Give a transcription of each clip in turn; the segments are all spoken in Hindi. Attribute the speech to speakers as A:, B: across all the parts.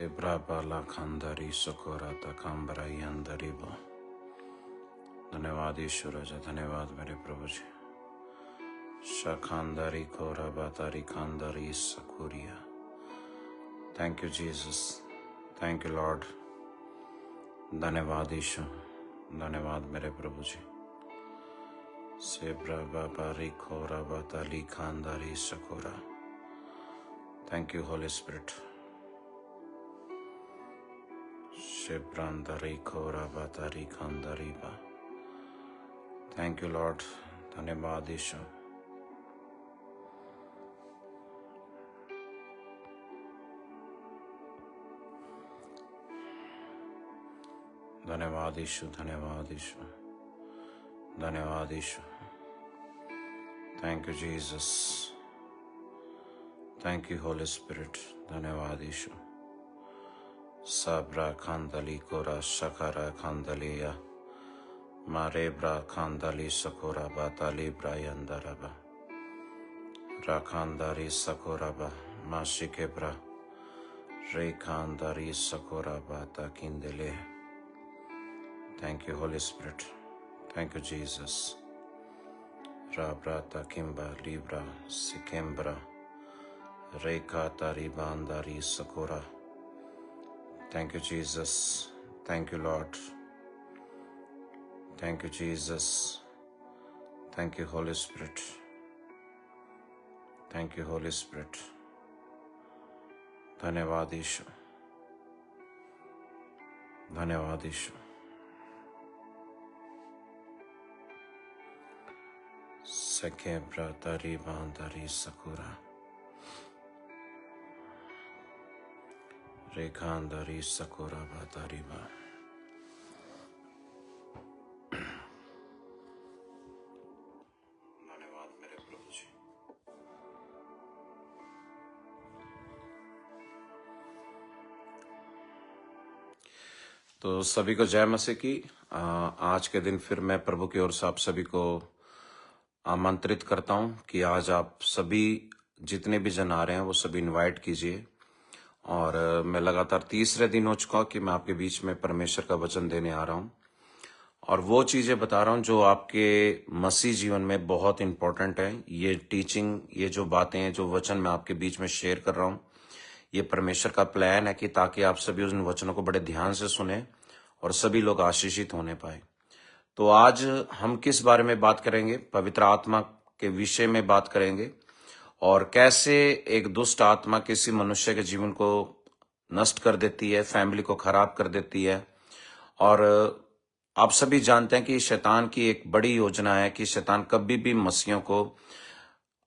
A: Ebrabala khandari sokorata kambrai andaribo. धन्यवाद ईश्वर जी, धन्यवाद मेरे प्रभु जी। शाखांदारी कोरा बातारी खांदारी सकुरिया। Thank you Jesus, thank you Lord. धन्यवाद ईश्वर, धन्यवाद मेरे प्रभु जी। सेब्रा बाबारी कोरा बाताली खांदारी सकोरा। Thank you Holy Spirit. शेब्रांदारी कोरा बातारी खांदारी बा। थैंक यू लॉर्ड, धन्यवाद ईश्वर। धन्यवाद ईश्वर, धन्यवाद ईश्वर, धन्यवाद ईश्वर। Thank you Jesus, thank you Holy Spirit. धन्यवाद ईश्वर। साब्रा खांदली कोरा शकारा खांदलिया मारे ब्रा खांदली सकोरा बाताली ब्रायंदरबा राखांदारी सकोराबा माशिके ब्रा रे खांदारी सकोरा बाता किंदले। Thank you Holy Spirit, thank you Jesus. राब्रा ताकिम्बा लिब्रा सिकेम्ब्रा रेखा तारी बांदारी सकोरा। Thank you, Jesus. Thank you, Lord. Thank you, Jesus. Thank you, Holy Spirit. Thank you, Holy Spirit. धन्यवाद ईश्वर, धन्यवाद ईश्वर। सखे ब्रातारी बांदारी सकुरा रेखांदारी सकोरा बातारी बा। धन्यवाद मेरे प्रभु जी। तो सभी को जय मसीह की। आज के दिन फिर मैं प्रभु की ओर से आप सभी को आमंत्रित करता हूं कि आज आप सभी जितने भी जन आ रहे हैं वो सभी इनवाइट कीजिए। और मैं लगातार तीसरे दिन हो चुका कि मैं आपके बीच में परमेश्वर का वचन देने आ रहा हूं और वो चीजें बता रहा हूं जो आपके मसीह जीवन में बहुत इंपॉर्टेंट है। ये टीचिंग, ये जो बातें हैं, जो वचन मैं आपके बीच में शेयर कर रहा हूं, ये परमेश्वर का प्लान है कि ताकि आप सभी उन वचनों को बड़े ध्यान से सुने और सभी लोग आशीषित होने पाए। तो आज हम किस बारे में बात करेंगे? पवित्र आत्मा के विषय में बात करेंगे और कैसे एक दुष्ट आत्मा किसी मनुष्य के जीवन को नष्ट कर देती है, फैमिली को खराब कर देती है। और आप सभी जानते हैं कि शैतान की एक बड़ी योजना है कि शैतान कभी भी मसीहों को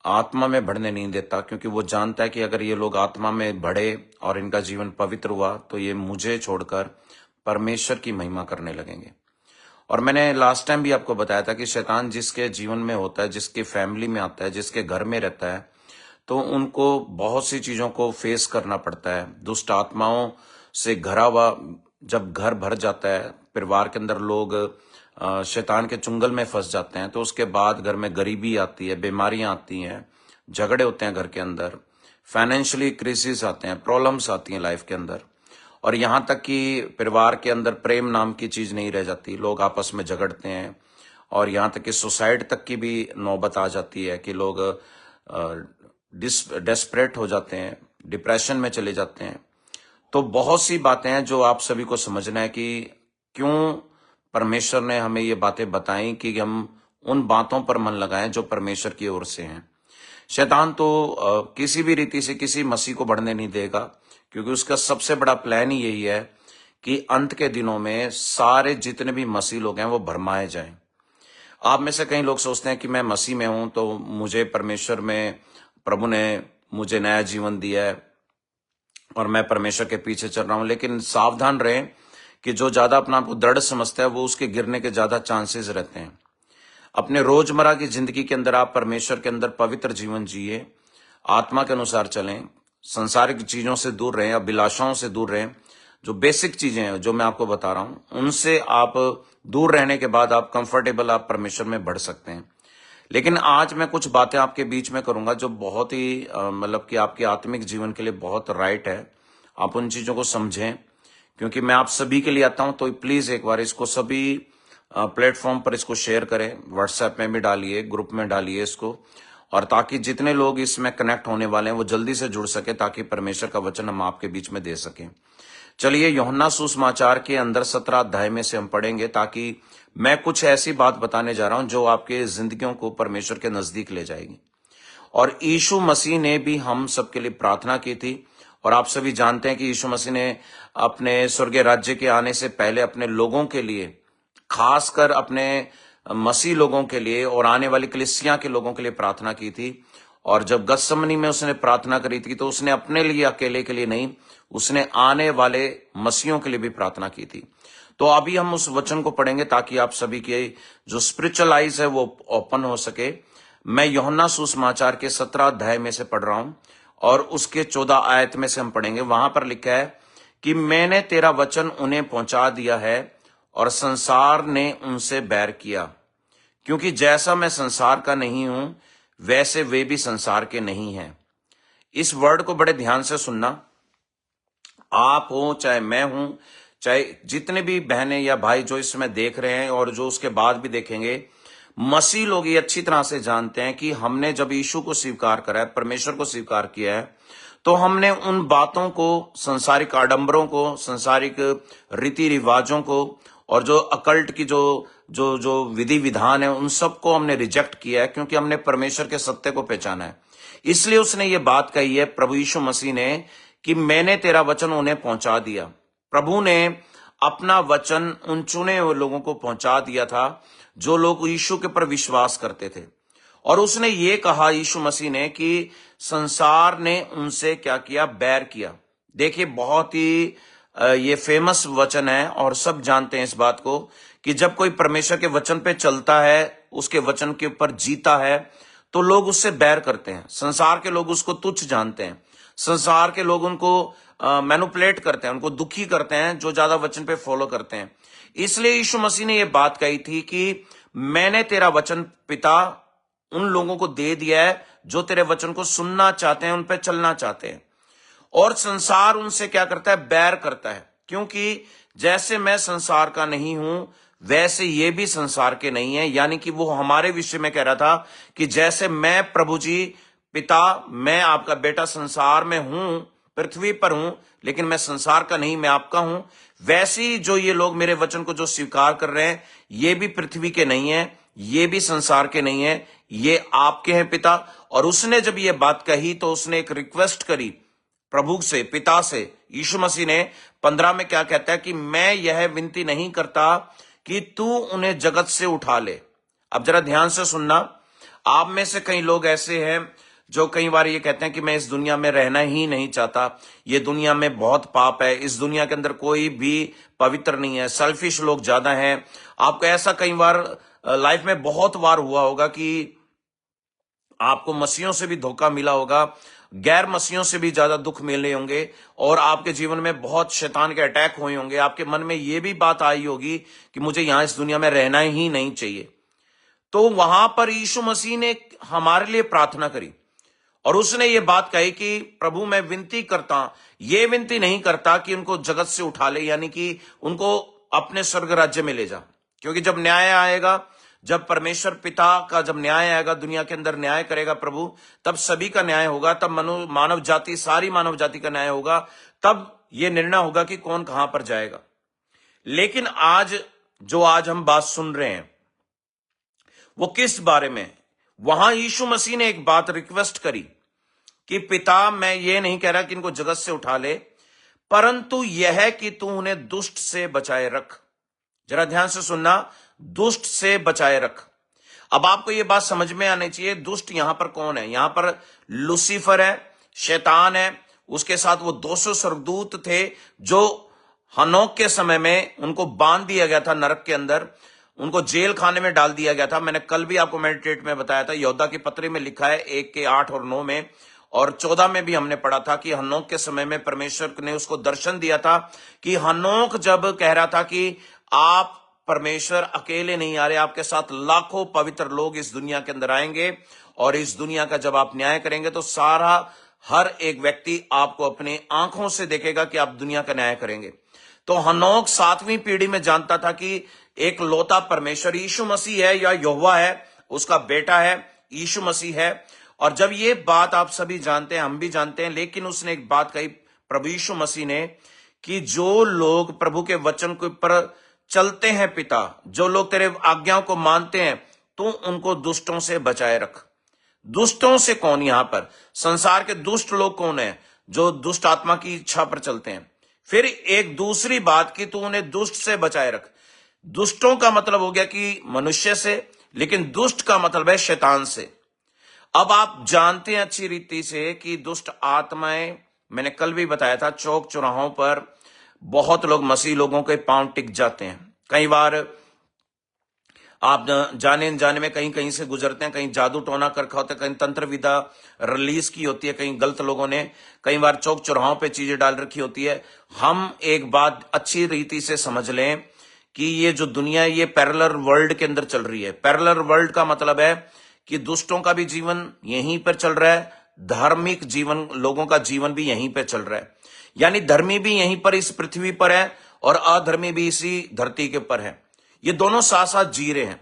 A: आत्मा में बढ़ने नहीं देता, क्योंकि वो जानता है कि अगर ये लोग आत्मा में बढ़े और इनका जीवन पवित्र हुआ तो ये मुझे छोड़कर परमेश्वर की महिमा करने लगेंगे। और मैंने लास्ट टाइम भी आपको बताया था कि शैतान जिसके जीवन में होता है, जिसके फैमिली में आता है, जिसके घर में रहता है, तो उनको बहुत सी चीजों को फेस करना पड़ता है। दुष्ट आत्माओं से घरा हुआ जब घर भर जाता है, परिवार के अंदर लोग शैतान के चुंगल में फंस जाते हैं, तो उसके बाद घर में गरीबी आती है, बीमारियां आती हैं, झगड़े होते हैं घर के अंदर, फाइनेंशियली क्राइसिस आते हैं, प्रॉब्लम्स आती हैं लाइफ के अंदर। और यहाँ तक कि परिवार के अंदर प्रेम नाम की चीज नहीं रह जाती, लोग आपस में झगड़ते हैं। और यहाँ तक कि सुसाइड तक की भी नौबत आ जाती है कि लोग डेस्परेट हो जाते हैं, डिप्रेशन में चले जाते हैं। तो बहुत सी बातें हैं जो आप सभी को समझना है कि क्यों परमेश्वर ने हमें ये बातें बताई कि हम उन बातों पर मन लगाएं जो परमेश्वर की ओर से हैं। शैतान तो किसी भी रीति से किसी मसीह को बढ़ने नहीं देगा, क्योंकि उसका सबसे बड़ा प्लान ही यही है कि अंत के दिनों में सारे जितने भी मसीह लोग हैं वो भरमाए जाएं। आप में से कई लोग सोचते हैं कि मैं मसीह में हूं तो मुझे परमेश्वर में, प्रभु ने मुझे नया जीवन दिया है और मैं परमेश्वर के पीछे चल रहा हूं। लेकिन सावधान रहें कि जो ज्यादा अपना आपको दृढ़ समझता है वो उसके गिरने के ज्यादा चांसेस रहते हैं। अपने रोजमर्रा की जिंदगी के अंदर आप परमेश्वर के अंदर पवित्र जीवन जिए, आत्मा के अनुसार चलें, संसारिक चीजों से दूर रहें, अभिलाषाओं से दूर रहें। जो बेसिक चीजें हैं जो मैं आपको बता रहा हूं, उनसे आप दूर रहने के बाद आप कंफर्टेबल, आप परमेश्वर में बढ़ सकते हैं। लेकिन आज मैं कुछ बातें आपके बीच में करूंगा जो बहुत ही मतलब कि आपके आत्मिक जीवन के लिए बहुत राइट है आप उन चीजों को समझें, क्योंकि मैं आप सभी के लिए आता हूं। तो प्लीज एक बार इसको सभी प्लेटफॉर्म पर इसको शेयर करें, व्हाट्सएप में भी डालिए, ग्रुप में डालिए इसको, और ताकि जितने लोग इसमें कनेक्ट होने वाले हैं वो जल्दी से जुड़ सके, ताकि परमेश्वर का वचन हम आपके बीच में दे सकें। चलिए, यूहन्ना सुसमाचार के अंदर 17 अध्याय में से हम पढ़ेंगे, ताकि मैं कुछ ऐसी बात बताने जा रहा हूं जो आपके जिंदगियों को परमेश्वर के नजदीक ले जाएगी। और यीशु मसीह ने भी हम सबके लिए प्रार्थना की थी, और आप सभी जानते हैं कि यीशु मसीह ने अपने स्वर्गीय राज्य के आने से पहले अपने लोगों के लिए, खासकर अपने मसीह लोगों के लिए और आने वाली कलीसिया के लोगों के लिए प्रार्थना की थी। और जब गतसमनी में उसने प्रार्थना करी थी तो उसने अपने लिए, अकेले के लिए नहीं, उसने आने वाले मसीहों के लिए भी प्रार्थना की थी। तो अभी हम उस वचन को पढ़ेंगे ताकि आप सभी के जो स्पिरिचुअल आइज है वो ओपन हो सके। मैं यूहन्ना सुसमाचार के 17 अध्याय में से पढ़ रहा हूं, और उसके 14 आयत में से हम पढ़ेंगे। वहां पर लिखा है कि मैंने तेरा वचन उन्हें पहुंचा दिया है और संसार ने उनसे बैर किया, क्योंकि जैसा मैं संसार का नहीं हूं वैसे वे भी संसार के नहीं हैं। इस वर्ड को बड़े ध्यान से सुनना। आप हो, चाहे मैं हूं, चाहे जितने भी बहनें या भाई जो इस समय देख रहे हैं और जो उसके बाद भी देखेंगे, मसीह लोग ये अच्छी तरह से जानते हैं कि हमने जब यीशु को स्वीकार करा है, परमेश्वर को स्वीकार किया है, तो हमने उन बातों को, संसारिक आडंबरों को, संसारिक रीति रिवाजों को, और जो अकल्ट की जो जो जो विधि विधान है, उन सबको हमने रिजेक्ट किया है, क्योंकि हमने परमेश्वर के सत्य को पहचाना है। इसलिए उसने ये बात कही है, प्रभु यीशु मसीह ने, कि मैंने तेरा वचन उन्हें पहुंचा दिया। प्रभु ने अपना वचन उन चुने हुए लोगों को पहुंचा दिया था जो लोग यीशु के पर विश्वास करते थे। और उसने ये कहा, यीशु मसीह ने, कि संसार ने उनसे क्या किया? बैर किया। देखिए, बहुत ही ये फेमस वचन है और सब जानते हैं इस बात को, कि जब कोई परमेश्वर के वचन पे चलता है, उसके वचन के ऊपर जीता है, तो लोग उससे बैर करते हैं। संसार के लोग उसको तुच्छ जानते हैं, संसार के लोग उनको मैनिपुलेट करते हैं, उनको दुखी करते हैं जो ज्यादा वचन पे फॉलो करते हैं। इसलिए यीशु मसीह ने यह बात कही थी कि मैंने तेरा वचन पिता उन लोगों को दे दिया है जो तेरे वचन को सुनना चाहते हैं, उन पे चलना चाहते हैं। और संसार उनसे क्या करता है? बैर करता है, क्योंकि जैसे मैं संसार का नहीं हूं वैसे ये भी संसार के नहीं है। यानी कि वो हमारे विषय में कह रहा था कि जैसे मैं, प्रभु जी, पिता, मैं आपका बेटा संसार में हूं, पृथ्वी पर हूं, लेकिन मैं संसार का नहीं, मैं आपका हूं। वैसे ही जो ये लोग मेरे वचन को जो स्वीकार कर रहे हैं, ये भी पृथ्वी के नहीं है, ये भी संसार के नहीं है, ये आपके हैं पिता। और उसने जब ये बात कही तो उसने एक रिक्वेस्ट करी प्रभु से, पिता से। यीशु मसीह ने 15 में क्या कहता है कि मैं यह विनती नहीं करता कि तू उन्हें जगत से उठा ले। अब जरा ध्यान से सुनना। आप में से कई लोग ऐसे हैं जो कई बार ये कहते हैं कि मैं इस दुनिया में रहना ही नहीं चाहता, ये दुनिया में बहुत पाप है, इस दुनिया के अंदर कोई भी पवित्र नहीं है, सेल्फिश लोग ज्यादा हैं। आपको ऐसा कई बार लाइफ में बहुत बार हुआ होगा कि आपको मसीहों से भी धोखा मिला होगा, गैर मसीहों से भी ज्यादा दुख मिले होंगे, और आपके जीवन में बहुत शैतान के अटैक हुए होंगे। आपके मन में यह भी बात आई होगी कि मुझे यहां इस दुनिया में रहना ही नहीं चाहिए। तो वहां पर यीशु मसीह ने हमारे लिए प्रार्थना करी और उसने ये बात कही कि प्रभु, मैं विनती करता, ये विनती नहीं करता कि उनको जगत से उठा ले, यानी कि उनको अपने स्वर्ग राज्य में ले जा। क्योंकि जब न्याय आएगा, जब परमेश्वर पिता का जब न्याय आएगा, दुनिया के अंदर न्याय करेगा प्रभु, तब सभी का न्याय होगा, तब मानव जाति, सारी मानव जाति का न्याय होगा, तब यह निर्णय होगा कि कौन कहां पर जाएगा। लेकिन आज हम बात सुन रहे हैं वो किस बारे में? वहां यीशु मसीह ने एक बात रिक्वेस्ट करी कि पिता, मैं ये नहीं कह रहा कि इनको जगत से उठा ले, परंतु यह कि तू उन्हें दुष्ट से बचाए रख। जरा ध्यान से सुनना, दुष्ट से बचाए रख। अब आपको यह बात समझ में आनी चाहिए, दुष्ट यहां पर कौन है? यहां पर लूसीफर है, शैतान है, उसके साथ वो 200 स्वर्गदूत थे जो हनोक के समय में उनको बांध दिया गया था नरक के अंदर, उनको जेल खाने में डाल दिया गया था। मैंने कल भी आपको मेडिटेट में बताया था, यहोदा की पत्री में लिखा है 1 के 8 और 9 में, और 14 में भी हमने पढ़ा था कि हनोक के समय में परमेश्वर ने उसको दर्शन दिया था कि हनोक जब कह रहा था कि आप परमेश्वर अकेले नहीं आ रहे, आपके साथ लाखों पवित्र लोग इस दुनिया के अंदर आएंगे, और इस दुनिया का जब आप न्याय करेंगे तो सारा हर एक व्यक्ति आपको अपने आंखों से देखेगा कि आप दुनिया का न्याय करेंगे। तो हनोक 7वीं पीढ़ी में जानता था कि एक लौता परमेश्वर यीशु मसीह है या यहोवा है, उसका बेटा है, यीशु मसीह है। और जब ये बात आप सभी जानते हैं, हम भी जानते हैं, लेकिन उसने एक बात कही प्रभु यीशु मसीह ने कि जो लोग प्रभु के वचन के ऊपर चलते हैं पिता, जो लोग तेरे आज्ञाओं को मानते हैं, तू उनको दुष्टों से बचाए रख। दुष्टों से कौन? यहां पर संसार के दुष्ट लोग कौन है? जो दुष्ट आत्मा की इच्छा पर चलते हैं। फिर एक दूसरी बात कि तू उन्हें दुष्ट से बचाए रख। दुष्टों का मतलब हो गया कि मनुष्य से, लेकिन दुष्ट का मतलब है शैतान से। अब आप जानते हैं अच्छी रीति से कि दुष्ट आत्माएं, मैंने कल भी बताया था, चौक चौराहों पर बहुत लोग मसीह लोगों के पांव टिक जाते हैं। कई बार आप जाने अनजाने में कहीं कहीं से गुजरते हैं, कहीं जादू टोना कर रखा होता है, कहीं तंत्र विद्या रिलीज की होती है, कहीं गलत लोगों ने कई बार चौक चौराहों पे चीजें डाल रखी होती है। हम एक बात अच्छी रीति से समझ लें कि ये जो दुनिया है ये पैरेलल वर्ल्ड के अंदर चल रही है। पैरेलल वर्ल्ड का मतलब है कि दुष्टों का भी जीवन यहीं पर चल रहा है, धार्मिक जीवन लोगों का जीवन भी यहीं पर चल रहा है। यानी धर्मी भी यहीं पर इस पृथ्वी पर है और अधर्मी भी इसी धरती के ऊपर है। ये दोनों साथ साथ जी रहे हैं।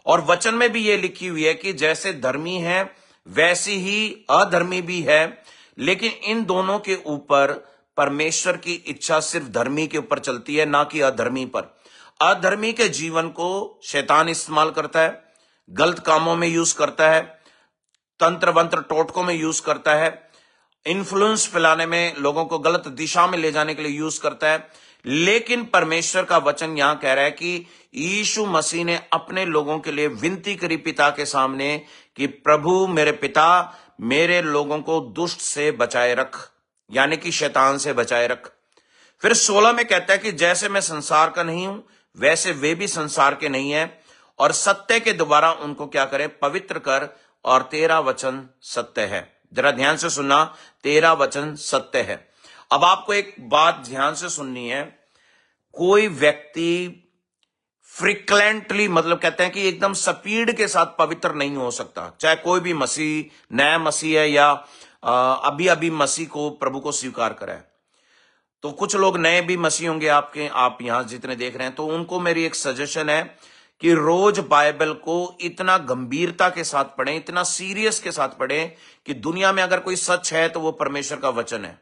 A: और वचन में भी ये लिखी हुई है कि जैसे धर्मी है वैसी ही अधर्मी भी है, लेकिन इन दोनों के ऊपर परमेश्वर की इच्छा सिर्फ धर्मी के ऊपर चलती है, ना कि अधर्मी पर। अधर्मी के जीवन को शैतान इस्तेमाल करता है, गलत कामों में यूज करता है, तंत्र वंत्र टोटकों में यूज करता है, इन्फ्लुएंस फैलाने में, लोगों को गलत दिशा में ले जाने के लिए यूज करता है। लेकिन परमेश्वर का वचन यहां कह रहा है कि यीशु मसीह ने अपने लोगों के लिए विनती करी पिता के सामने कि प्रभु मेरे पिता, मेरे लोगों को दुष्ट से बचाए रख, यानी कि शैतान से बचाए रख। फिर 16 में कहता है कि जैसे मैं संसार का नहीं हूं वैसे वे भी संसार के नहीं है, और सत्य के द्वारा उनको क्या करे? पवित्र कर, और तेरा वचन सत्य है। जरा ध्यान से सुनना, तेरा वचन सत्य है। अब आपको एक बात ध्यान से सुननी है। कोई व्यक्ति फ्रिक्वेंटली, मतलब कहते हैं कि एकदम स्पीड के साथ पवित्र नहीं हो सकता, चाहे कोई भी मसीह, नया मसीह है या अभी अभी मसीह को, प्रभु को स्वीकार करा है। तो कुछ लोग नए भी मसीह होंगे आपके, आप यहां जितने देख रहे हैं, तो उनको मेरी एक सजेशन है कि रोज बाइबल को इतना गंभीरता के साथ पढ़ें, इतना सीरियस के साथ पढ़ें कि दुनिया में अगर कोई सच है तो वो परमेश्वर का वचन है।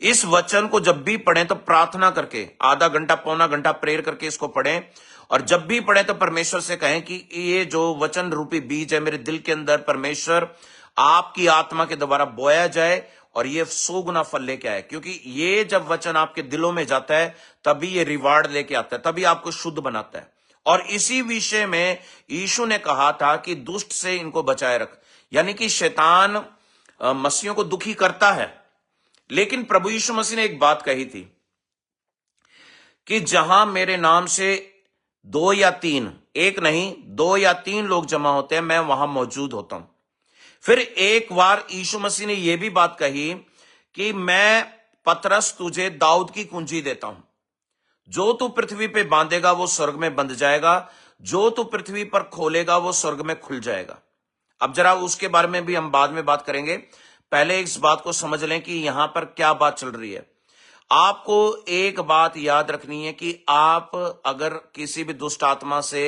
A: इस वचन को जब भी पढ़ें तो प्रार्थना करके, आधा घंटा पौना घंटा प्रेयर करके इसको पढ़ें, और जब भी पढ़ें तो परमेश्वर से कहें कि ये जो वचन रूपी बीज है मेरे दिल के अंदर, परमेश्वर आपकी आत्मा के द्वारा बोया जाए और ये 100 गुना फल लेके आए। क्योंकि ये जब वचन आपके दिलों में जाता है तभी ये रिवार्ड लेके आता है, तभी आपको शुद्ध बनाता है। और इसी विषय में यीशु ने कहा था कि दुष्ट से इनको बचाए रख, यानी कि शैतान मसीहों को दुखी करता है। लेकिन प्रभु यीशु मसीह ने एक बात कही थी कि जहां मेरे नाम से 2 या 3, एक नहीं 2 या 3 लोग जमा होते हैं, मैं वहां मौजूद होता हूं। फिर एक बार यीशु मसीह ने यह भी बात कही कि मैं पतरस तुझे दाऊद की कुंजी देता हूं, जो तू पृथ्वी पे बांधेगा वो स्वर्ग में बंध जाएगा, जो तू पृथ्वी पर खोलेगा वो स्वर्ग में खुल जाएगा। अब जरा उसके बारे में भी हम बाद में बात करेंगे, पहले इस बात को समझ लें कि यहां पर क्या बात चल रही है। आपको एक बात याद रखनी है कि आप अगर किसी भी दुष्ट आत्मा से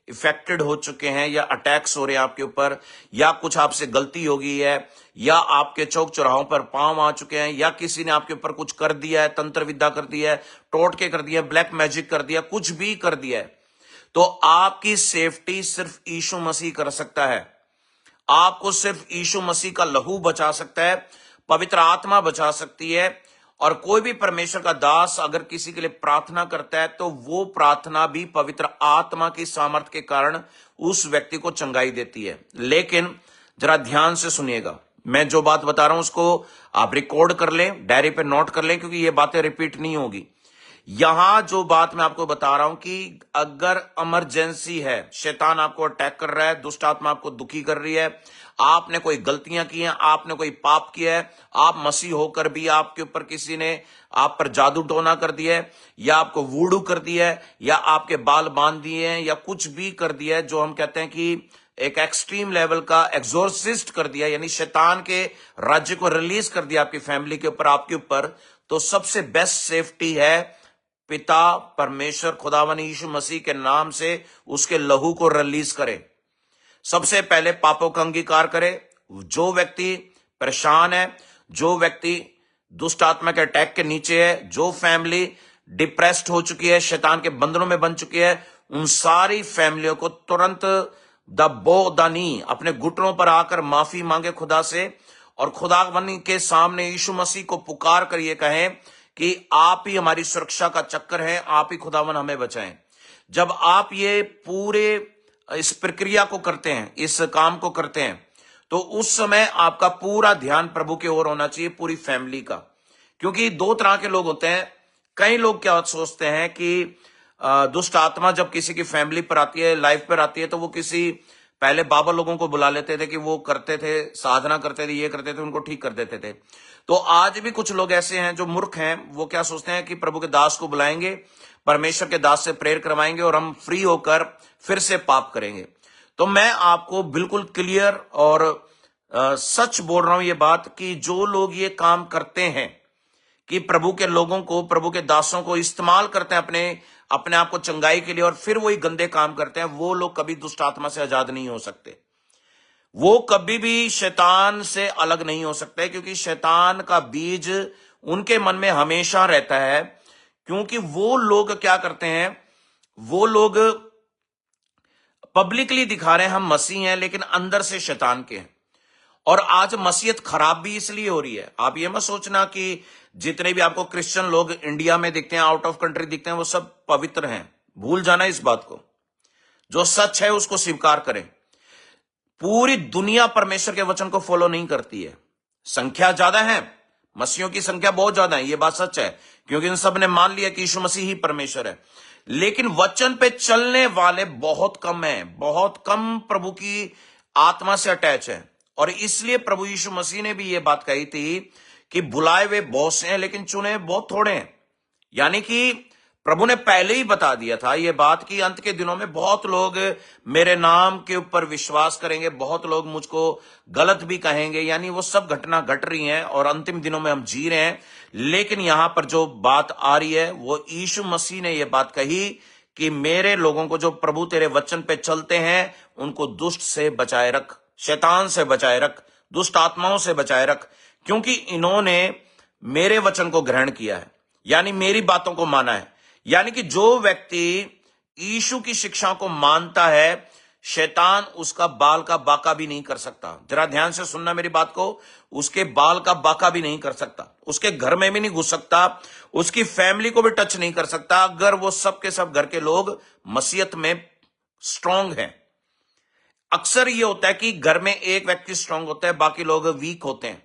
A: इफेक्टेड हो चुके हैं, या अटैक्स हो रहे हैं आपके ऊपर, या कुछ आपसे गलती हो गई है, या आपके चौक चौराहों पर पांव आ चुके हैं, या किसी ने आपके ऊपर कुछ कर दिया है, तंत्र विद्या कर दिया है, टोटके कर दिया, ब्लैक मैजिक कर दिया, कुछ भी कर दिया है, तो आपकी सेफ्टी सिर्फ यीशु मसीह कर सकता है। आपको सिर्फ यीशु मसीह का लहू बचा सकता है, पवित्र आत्मा बचा सकती है। और कोई भी परमेश्वर का दास अगर किसी के लिए प्रार्थना करता है तो वो प्रार्थना भी पवित्र आत्मा की सामर्थ के कारण उस व्यक्ति को चंगाई देती है। लेकिन जरा ध्यान से सुनिएगा, मैं जो बात बता रहा हूं उसको आप रिकॉर्ड कर लें, डायरी पे नोट कर लें, क्योंकि ये बातें रिपीट नहीं होगी। यहां जो बात मैं आपको बता रहा हूं कि अगर इमरजेंसी है, शैतान आपको अटैक कर रहा है, दुष्ट आत्मा आपको दुखी कर रही है, आपने कोई गलतियां की हैं, आपने कोई पाप किया है, आप मसीह होकर भी आपके ऊपर किसी ने आप पर जादू टोना कर दिया है, या आपको वूडू कर दिया है, या आपके बाल बांध दिए हैं, या कुछ भी कर दिया है जो हम कहते हैं कि एक एक्सट्रीम लेवल का एग्जोर्सिस्ट कर दिया, यानी शैतान के राज्य को रिलीज कर दिया आपकी फैमिली के ऊपर, आपके ऊपर, तो सबसे बेस्ट सेफ्टी है पिता परमेश्वर खुदावन यीशु मसीह के नाम से उसके लहू को रिलीज करे। सबसे पहले पापों का अंगीकार करे। जो व्यक्ति परेशान है, जो व्यक्ति दुष्ट आत्मा के अटैक के नीचे है, जो फैमिली डिप्रेस्ड हो चुकी है, शैतान के बंधनों में बन चुकी है, उन सारी फैमिलियों को तुरंत दबो दानी अपने घुटनों पर आकर माफी मांगे खुदा से, और खुदावन के सामने यीशु मसीह को पुकार कर ये कहें कि आप ही हमारी सुरक्षा का चक्कर है, आप ही खुदावन हमें बचाएं। जब आप ये पूरे इस प्रक्रिया को करते हैं, इस काम को करते हैं, तो उस समय आपका पूरा ध्यान प्रभु की ओर होना चाहिए, पूरी फैमिली का। क्योंकि दो तरह के लोग होते हैं। कई लोग क्या सोचते हैं कि दुष्ट आत्मा जब किसी की फैमिली पर आती है, लाइफ पर आती है, तो वो किसी पहले बाबा लोगों को बुला लेते थे कि वो करते थे, साधना करते थे, ये करते थे, उनको ठीक कर देते थे। तो आज भी कुछ लोग ऐसे हैं जो मूर्ख हैं, वो क्या सोचते हैं कि प्रभु के दास को बुलाएंगे, परमेश्वर के दास से प्रेयर करवाएंगे और हम फ्री होकर फिर से पाप करेंगे। तो मैं आपको बिल्कुल क्लियर और सच बोल रहा हूं ये बात कि जो लोग ये काम करते हैं कि प्रभु के लोगों को, प्रभु के दासों को इस्तेमाल करते हैं अपने आप को चंगाई के लिए, और फिर वही गंदे काम करते हैं, वो लोग कभी दुष्ट आत्मा से आजाद नहीं हो सकते। वो कभी भी शैतान से अलग नहीं हो सकते, क्योंकि शैतान का बीज उनके मन में हमेशा रहता है। क्योंकि वो लोग क्या करते हैं, वो लोग पब्लिकली दिखा रहे हैं हम मसीह हैं, लेकिन अंदर से शैतान के हैं। और आज मसीहत खराब भी इसलिए हो रही है। आप ये मत सोचना कि जितने भी आपको क्रिश्चियन लोग इंडिया में दिखते हैं, आउट ऑफ कंट्री दिखते हैं, वो सब पवित्र हैं। भूल जाना इस बात को। जो सच है उसको स्वीकार करें। पूरी दुनिया परमेश्वर के वचन को फॉलो नहीं करती है। संख्या ज्यादा है, मसीहों की संख्या बहुत ज्यादा है, ये बात सच है, क्योंकि इन सब ने मान लिया कि यीशु मसीह ही परमेश्वर है। लेकिन वचन पे चलने वाले बहुत कम हैं, बहुत कम प्रभु की आत्मा से अटैच है। और इसलिए प्रभु यीशु मसीह ने भी ये बात कही थी कि बुलाए हुए बहुत से हैं, लेकिन चुने बहुत थोड़े हैं। यानी कि प्रभु ने पहले ही बता दिया था ये बात कि अंत के दिनों में बहुत लोग मेरे नाम के ऊपर विश्वास करेंगे, बहुत लोग मुझको गलत भी कहेंगे। यानी वो सब घटना घट रही हैं और अंतिम दिनों में हम जी रहे हैं। लेकिन यहां पर जो बात आ रही है, वो यीशु मसीह ने ये बात कही कि मेरे लोगों को, जो प्रभु तेरे वचन पे चलते हैं, उनको दुष्ट से बचाए रख, शैतान से बचाए रख, दुष्ट आत्माओं से बचाए रख, क्योंकि इन्होंने मेरे वचन को ग्रहण किया है, यानी मेरी बातों को माना है। यानी कि जो व्यक्ति यीशु की शिक्षा को मानता है, शैतान उसका बाल का बाका भी नहीं कर सकता। जरा ध्यान से सुनना मेरी बात को। उसके बाल का बाका भी नहीं कर सकता, उसके घर में भी नहीं घुस सकता, उसकी फैमिली को भी टच नहीं कर सकता, अगर वो सब के सब घर के लोग मसीहत में स्ट्रांग हैं। अक्सर ये होता है कि घर में एक व्यक्ति स्ट्रांग होता है, बाकी लोग वीक होते हैं।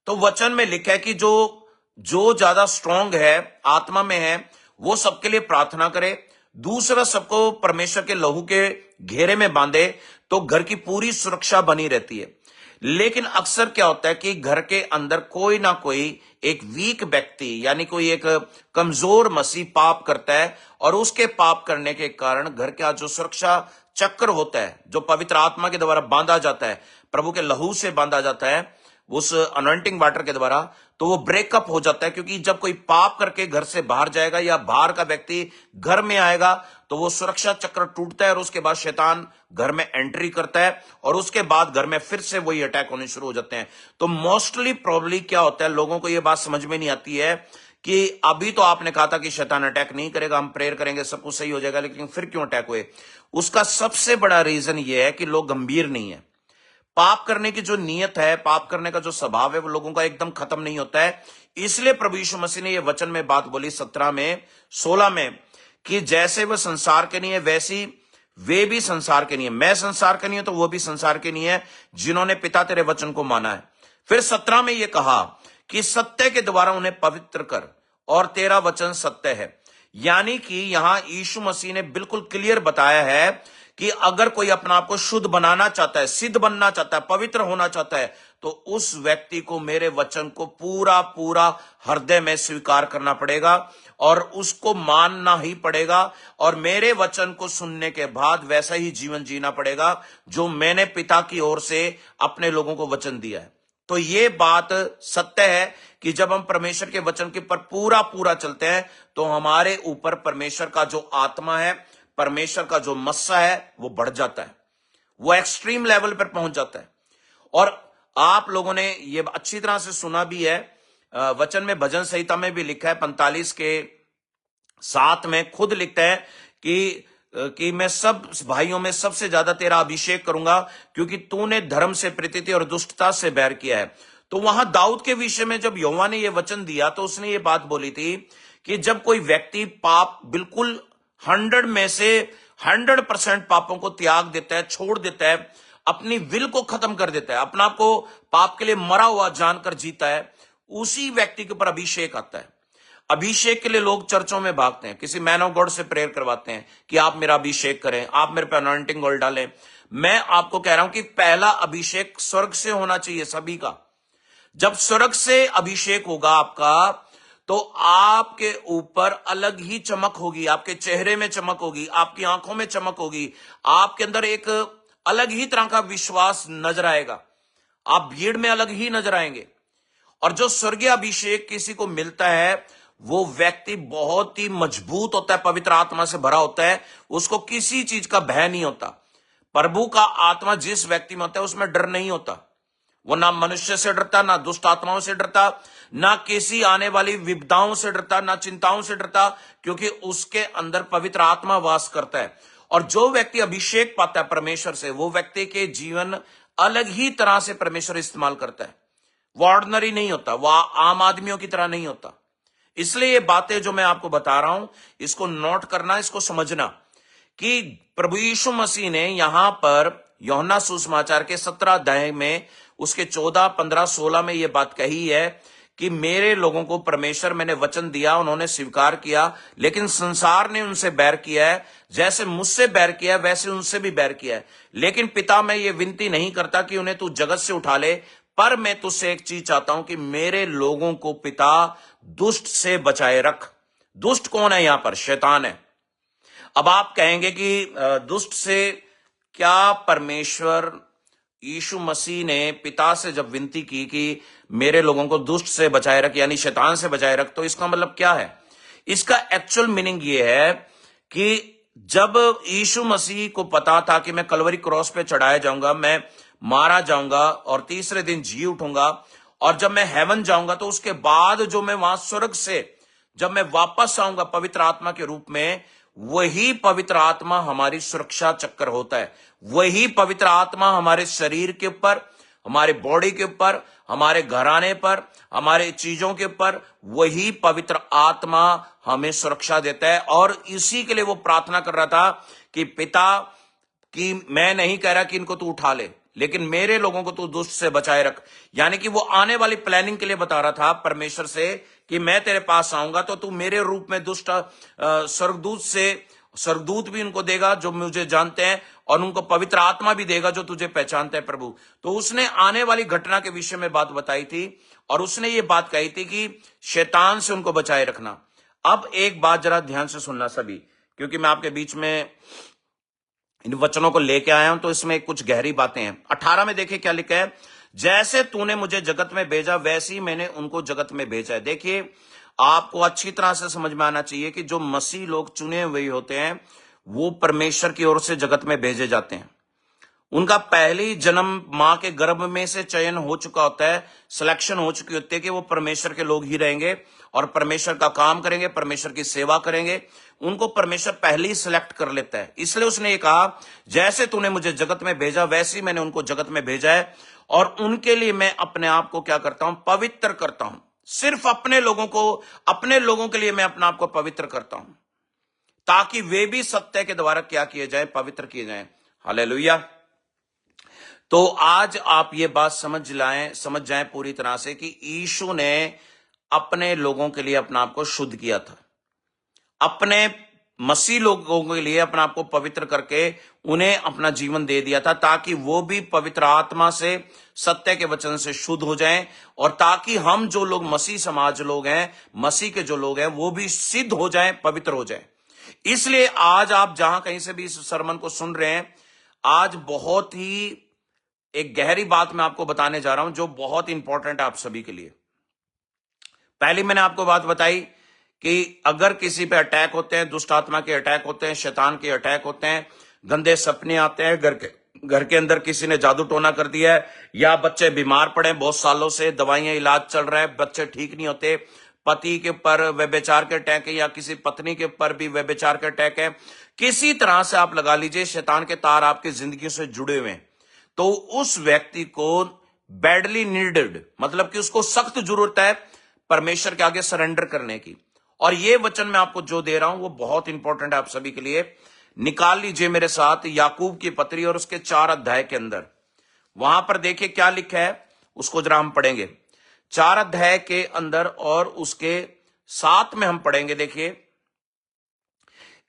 A: तो वचन में लिखा है कि जो ज्यादा स्ट्रांग है, आत्मा में है, वो सबके लिए प्रार्थना करे। दूसरा, सबको परमेश्वर के लहू के घेरे में बांधे, तो घर की पूरी सुरक्षा बनी रहती है। लेकिन अक्सर क्या होता है कि घर के अंदर कोई ना कोई एक वीक व्यक्ति, यानी कोई एक कमजोर मसीह पाप करता है, और उसके पाप करने के कारण घर का जो सुरक्षा चक्र होता है, जो पवित्र आत्मा के द्वारा बांधा जाता है, प्रभु के लहू से बांधा जाता है, उस अनॉइंटिंग वाटर के द्वारा, तो वो ब्रेकअप हो जाता है। क्योंकि जब कोई पाप करके घर से बाहर जाएगा या बाहर का व्यक्ति घर में आएगा, तो वो सुरक्षा चक्र टूटता है और उसके बाद शैतान घर में एंट्री करता है, और उसके बाद घर में फिर से वही अटैक होने शुरू हो जाते हैं। तो मोस्टली प्रॉब्लम क्या होता है, लोगों को ये बात समझ में नहीं आती है कि अभी तो आपने कहा था कि शैतान अटैक नहीं करेगा, हम प्रेयर करेंगे, सब कुछ सही हो जाएगा, लेकिन फिर क्यों अटैक हुए? उसका सबसे बड़ा रीजन ये है कि लोग गंभीर नहीं है। पाप करने की जो नीयत है, पाप करने का जो स्वभाव है, वो लोगों का एकदम खत्म नहीं होता है। इसलिए प्रभु यीशु मसीह ने ये वचन में बात बोली 17 में 16 में कि जैसे वह संसार के नहीं है, वैसी वे भी संसार के नहीं है। मैं संसार के नहीं हूं तो वो भी संसार के नहीं है, जिन्होंने पिता तेरे वचन को माना है। फिर 17 में ये कहा कि सत्य के द्वारा उन्हें पवित्र कर, और तेरा वचन सत्य है। यानी कि यहां यीशु मसीह ने बिल्कुल क्लियर बताया है कि अगर कोई अपना आप को शुद्ध बनाना चाहता है, सिद्ध बनना चाहता है, पवित्र होना चाहता है, तो उस व्यक्ति को मेरे वचन को पूरा पूरा हृदय में स्वीकार करना पड़ेगा और उसको मानना ही पड़ेगा और मेरे वचन को सुनने के बाद वैसा ही जीवन जीना पड़ेगा जो मैंने पिता की ओर से अपने लोगों को वचन दिया है। तो ये बात सत्य है कि जब हम परमेश्वर के वचन के पर पूरा पूरा चलते हैं तो हमारे ऊपर परमेश्वर का जो आत्मा है, परमेश्वर का जो मस्सा है वो बढ़ जाता है, वो एक्सट्रीम लेवल पर पहुंच जाता है। और आप लोगों ने ये अच्छी तरह से सुना भी है, वचन में भजन संहिता में भी लिखा है 45 के 7 में खुद लिखता है कि मैं सब भाइयों में सबसे ज्यादा तेरा अभिषेक करूंगा क्योंकि तूने धर्म से प्रीति और दुष्टता से बैर किया है। तो वहां दाऊद के विषय में जब यहोवा ने यह वचन दिया तो उसने ये बात बोली थी कि जब कोई व्यक्ति पाप बिल्कुल 100 में से 100% पापों को त्याग देता है, छोड़ देता है, अपनी विल को खत्म कर देता है, अपना को पाप के लिए मरा हुआ जानकर जीता है, उसी व्यक्ति के ऊपर अभिषेक आता है। अभिषेक के लिए लोग चर्चों में भागते हैं, किसी मैन ऑफ गॉड से प्रेयर करवाते हैं कि आप मेरा अभिषेक करें, आप मेरे पे अनॉइंटिंग ऑयल डालें। मैं आपको कह रहा हूं कि पहला अभिषेक स्वर्ग से होना चाहिए सभी का। जब स्वर्ग से अभिषेक होगा आपका तो आपके ऊपर अलग ही चमक होगी, आपके चेहरे में चमक होगी, आपकी आंखों में चमक होगी, आपके अंदर एक अलग ही तरह का विश्वास नजर आएगा, आप भीड़ में अलग ही नजर आएंगे। और जो स्वर्गीय अभिषेक किसी को मिलता है वो व्यक्ति बहुत ही मजबूत होता है, पवित्र आत्मा से भरा होता है, उसको किसी चीज का भय नहीं होता। प्रभु का आत्मा जिस व्यक्ति में होता है उसमें डर नहीं होता, वो ना मनुष्य से डरता, ना दुष्ट आत्माओं से डरता, ना किसी आने वाली विपदाओं से डरता, ना चिंताओं से डरता, क्योंकि उसके अंदर पवित्र आत्मा वास करता है। और जो व्यक्ति अभिषेक पाता है परमेश्वर से, वो व्यक्ति के जीवन अलग ही तरह से परमेश्वर इस्तेमाल करता है। वो ऑर्डिनरी नहीं होता, वह आम आदमियों की तरह नहीं होता। इसलिए ये बातें जो मैं आपको बता रहा हूं इसको नोट करना, इसको समझना कि प्रभु यीशु मसीह ने यहां पर यूहन्ना सुसमाचार के 17 अध्याय में उसके 14, 15, 16 में यह बात कही है कि मेरे लोगों को परमेश्वर मैंने वचन दिया, उन्होंने स्वीकार किया, लेकिन संसार ने उनसे बैर किया है, जैसे मुझसे बैर किया है वैसे उनसे भी बैर किया है। लेकिन पिता मैं ये विनती नहीं करता कि उन्हें तू जगत से उठा ले, पर मैं तुझसे एक चीज चाहता हूं कि मेरे लोगों को पिता दुष्ट से बचाए रख। दुष्ट कौन है? यहां पर शैतान है। अब आप कहेंगे कि दुष्ट से क्या परमेश्वर यीशु मसीह ने पिता से जब विनती की कि मेरे लोगों को दुष्ट से बचाए रख, यानी शैतान से बचाए रख, तो इसका मतलब क्या है? इसका एक्चुअल मीनिंग ये है कि जब यीशु मसीह को पता था कि मैं कलवरी क्रॉस पे चढ़ाया जाऊंगा, मैं मारा जाऊंगा और तीसरे दिन जी उठूंगा, और जब मैं हेवन जाऊंगा तो उसके बाद जो मैं वहां स्वर्ग से जब मैं वापस आऊंगा पवित्र आत्मा के रूप में, वही पवित्र आत्मा हमारी सुरक्षा चक्कर होता है। वही पवित्र आत्मा हमारे शरीर के ऊपर, हमारे बॉडी के ऊपर, हमारे घराने पर, हमारे चीजों के ऊपर, वही पवित्र आत्मा हमें सुरक्षा देता है। और इसी के लिए वो प्रार्थना कर रहा था कि पिता, कि मैं नहीं कह रहा कि इनको तू उठा ले, लेकिन मेरे लोगों को तू दुष्ट से बचाए रख। यानी कि वो आने वाली प्लानिंग के लिए बता रहा था परमेश्वर से कि मैं तेरे पास आऊंगा तो तू मेरे रूप में दुष्ट स्वर्गदूत भी उनको देगा जो मुझे जानते हैं, और उनको पवित्र आत्मा भी देगा जो तुझे पहचानते हैं प्रभु। तो उसने आने वाली घटना के विषय में बात बताई थी और उसने ये बात कही थी कि शैतान से उनको बचाए रखना। अब एक बात जरा ध्यान से सुनना सभी, क्योंकि मैं आपके बीच में इन वचनों को लेके आया हूं तो इसमें कुछ गहरी बातें हैं। 18 में देखिए क्या लिखा है, जैसे तूने मुझे जगत में भेजा वैसे ही मैंने उनको जगत में भेजा है। देखिए आपको अच्छी तरह से समझ में आना चाहिए कि जो मसीह लोग चुने हुए होते हैं वो परमेश्वर की ओर से जगत में भेजे जाते हैं। उनका पहले ही जन्म मां के गर्भ में से चयन हो चुका होता है, सिलेक्शन हो चुकी होती है कि वो परमेश्वर के लोग ही रहेंगे और परमेश्वर का काम करेंगे, परमेश्वर की सेवा करेंगे। उनको परमेश्वर पहले ही सिलेक्ट कर लेता है। इसलिए उसने ये कहा, जैसे तूने मुझे जगत में भेजा वैसे ही मैंने उनको जगत में भेजा है, और उनके लिए मैं अपने आप को क्या करता हूं? पवित्र करता हूं। सिर्फ अपने लोगों के लिए मैं अपने आप को पवित्र करता हूं, ताकि वे भी सत्य के द्वारा क्या किए जाए? पवित्र किए जाए। हालेलुया। तो आज आप ये बात समझ जाएं पूरी तरह से कि यीशु ने अपने लोगों के लिए अपने आप को शुद्ध किया था। अपने मसीह लोगों के लिए अपने आप को पवित्र करके उन्हें अपना जीवन दे दिया था, ताकि वो भी पवित्र आत्मा से, सत्य के वचन से शुद्ध हो जाएं, और ताकि हम जो लोग मसीह समाज लोग हैं, मसीह के जो लोग हैं, वो भी सिद्ध हो जाएं, पवित्र हो जाएं। इसलिए आज आप जहां कहीं से भी इस सरमन को सुन रहे हैं, आज बहुत ही एक गहरी बात मैं आपको बताने जा रहा हूं, जो बहुत इंपॉर्टेंट है आप सभी के लिए। पहली मैंने आपको बात बताई कि अगर किसी पे अटैक होते हैं, दुष्ट आत्मा के अटैक होते हैं, शैतान के अटैक होते हैं, गंदे सपने आते हैं, घर के अंदर किसी ने जादू टोना कर दिया है, या बच्चे बीमार पड़े बहुत सालों से, दवाइयां इलाज चल रहा है, बच्चे ठीक नहीं होते, पति के ऊपर व्यभिचार के अटैक है, या किसी पत्नी के ऊपर भी व्यभिचार के अटैक है, किसी तरह से आप लगा लीजिए शैतान के तार आपकी जिंदगी से जुड़े हुए हैं, तो उस व्यक्ति को बैडली नीडेड, मतलब कि उसको सख्त जरूरत है परमेश्वर के आगे सरेंडर करने की। और ये वचन मैं आपको जो दे रहा हूं वो बहुत इंपॉर्टेंट है आप सभी के लिए। निकाल लीजिए मेरे साथ याकूब की पत्री और उसके 4 अध्याय के अंदर, वहां पर देखिए क्या लिखा है, उसको जरा हम पढ़ेंगे। 4 अध्याय के अंदर और उसके 7 में हम पढ़ेंगे। देखिए,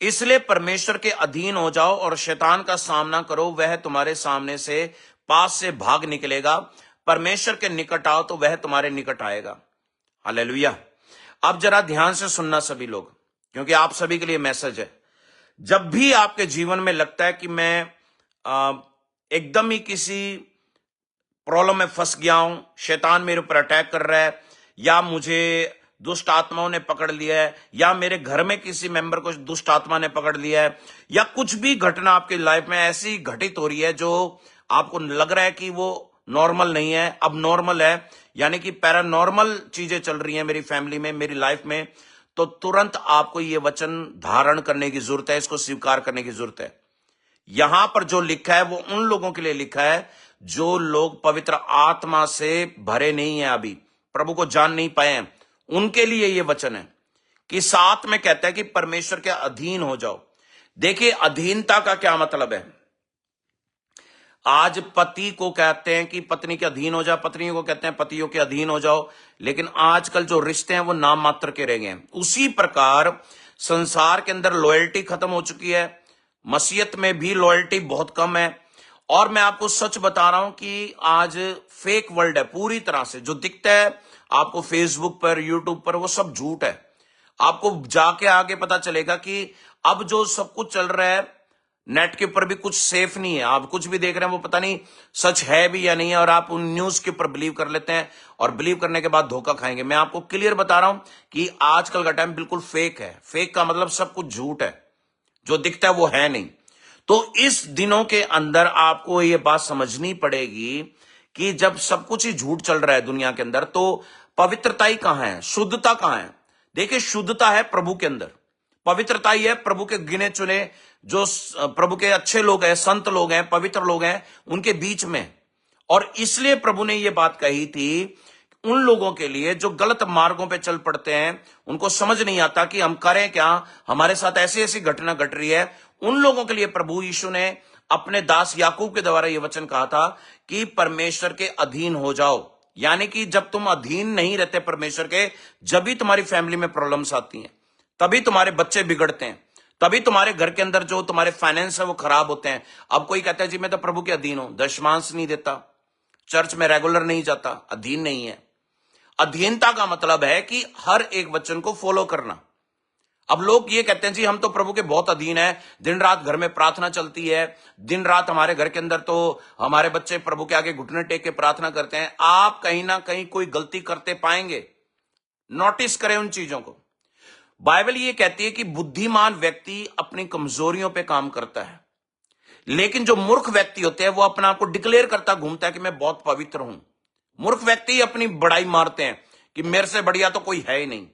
A: इसलिए परमेश्वर के अधीन हो जाओ और शैतान का सामना करो, वह तुम्हारे सामने से पास से भाग निकलेगा। परमेश्वर के निकट आओ तो वह तुम्हारे निकट आएगा। हालेलुया। अब जरा ध्यान से सुनना सभी लोग, क्योंकि आप सभी के लिए मैसेज है। जब भी आपके जीवन में लगता है कि मैं एकदम ही किसी प्रॉब्लम में फंस गया हूं, शैतान मेरे ऊपर अटैक कर रहा है, या मुझे दुष्ट आत्माओं ने पकड़ लिया है, या मेरे घर में किसी मेंबर को दुष्ट आत्मा ने पकड़ लिया है, या कुछ भी घटना आपकी लाइफ में ऐसी घटित हो रही है जो आपको लग रहा है कि वो नॉर्मल नहीं है, अब नॉर्मल है, यानी कि पैरानॉर्मल चीजें चल रही हैं मेरी फैमिली में, मेरी लाइफ में, तो तुरंत आपको ये वचन धारण करने की जरूरत है, इसको स्वीकार करने की जरूरत है। यहां पर जो लिखा है वो उन लोगों के लिए लिखा है जो लोग पवित्र आत्मा से भरे नहीं है, अभी प्रभु को जान नहीं पाए हैं, उनके लिए ये वचन है कि 7 में कहता है कि परमेश्वर के अधीन हो जाओ। देखिए, अधीनता का क्या मतलब है। आज पति को कहते हैं कि पत्नी के अधीन हो जाओ, पत्नियों को कहते हैं पतियों के अधीन हो जाओ, लेकिन आजकल जो रिश्ते हैं वो नाम मात्र के रह गए हैं। उसी प्रकार संसार के अंदर लॉयल्टी खत्म हो चुकी है, मसीहत में भी लॉयल्टी बहुत कम है। और मैं आपको सच बता रहा हूं कि आज फेक वर्ल्ड है पूरी तरह से। जो दिखता है आपको फेसबुक पर, यूट्यूब पर, वो सब झूठ है। आपको जाके आगे पता चलेगा कि अब जो सब कुछ चल रहा है नेट के ऊपर भी कुछ सेफ नहीं है। आप कुछ भी देख रहे हैं वो पता नहीं सच है भी या नहीं है, और आप उन न्यूज के ऊपर बिलीव कर लेते हैं, और बिलीव करने के बाद धोखा खाएंगे। मैं आपको क्लियर बता रहा हूं कि आजकल का टाइम बिल्कुल फेक है। फेक का मतलब सब कुछ झूठ है, जो दिखता है वो है नहीं। तो इस दिनों के अंदर आपको ये बात समझनी पड़ेगी कि जब सब कुछ ही झूठ चल रहा है दुनिया के अंदर, तो पवित्रता ही कहां है, शुद्धता कहां है। देखिए, शुद्धता है प्रभु के अंदर, पवित्रता ही है प्रभु के गिने चुने, जो प्रभु के अच्छे लोग हैं, संत लोग हैं, पवित्र लोग हैं, उनके बीच में। और इसलिए प्रभु ने यह बात कही थी उन लोगों के लिए जो गलत मार्गों पे चल पड़ते हैं, उनको समझ नहीं आता कि हम करें क्या, हमारे साथ ऐसी ऐसी घटना घट रही है। उन लोगों के लिए प्रभु यीशु ने अपने दास याकूब के द्वारा यह वचन कहा था कि परमेश्वर के अधीन हो जाओ। यानी कि जब तुम अधीन नहीं रहते परमेश्वर के, जब भी तुम्हारी फैमिली में प्रॉब्लम्स आती हैं, तभी तुम्हारे बच्चे बिगड़ते हैं, तभी तुम्हारे घर के अंदर जो तुम्हारे फाइनेंस है वो खराब होते हैं। अब कोई कहता है जी मैं तो प्रभु के अधीन हूं, दशमांश नहीं देता, चर्च में रेगुलर नहीं जाता, अधीन नहीं है। अधीनता का मतलब है कि हर एक वचन को फॉलो करना। अब लोग ये कहते हैं जी हम तो प्रभु के बहुत अधीन है, दिन रात घर में प्रार्थना चलती है, दिन रात हमारे घर के अंदर तो हमारे बच्चे प्रभु के आगे घुटने टेक के प्रार्थना करते हैं। आप कहीं ना कहीं कोई गलती करते पाएंगे, नोटिस करें उन चीजों को। बाइबल ये कहती है कि बुद्धिमान व्यक्ति अपनी कमजोरियों पे काम करता है, लेकिन जो मूर्ख व्यक्ति होते हैं वो अपने आप को डिक्लेयर करता घूमता है कि मैं बहुत पवित्र हूं। मूर्ख व्यक्ति अपनी बड़ाई मारते हैं कि मेरे से बढ़िया तो कोई है ही नहीं।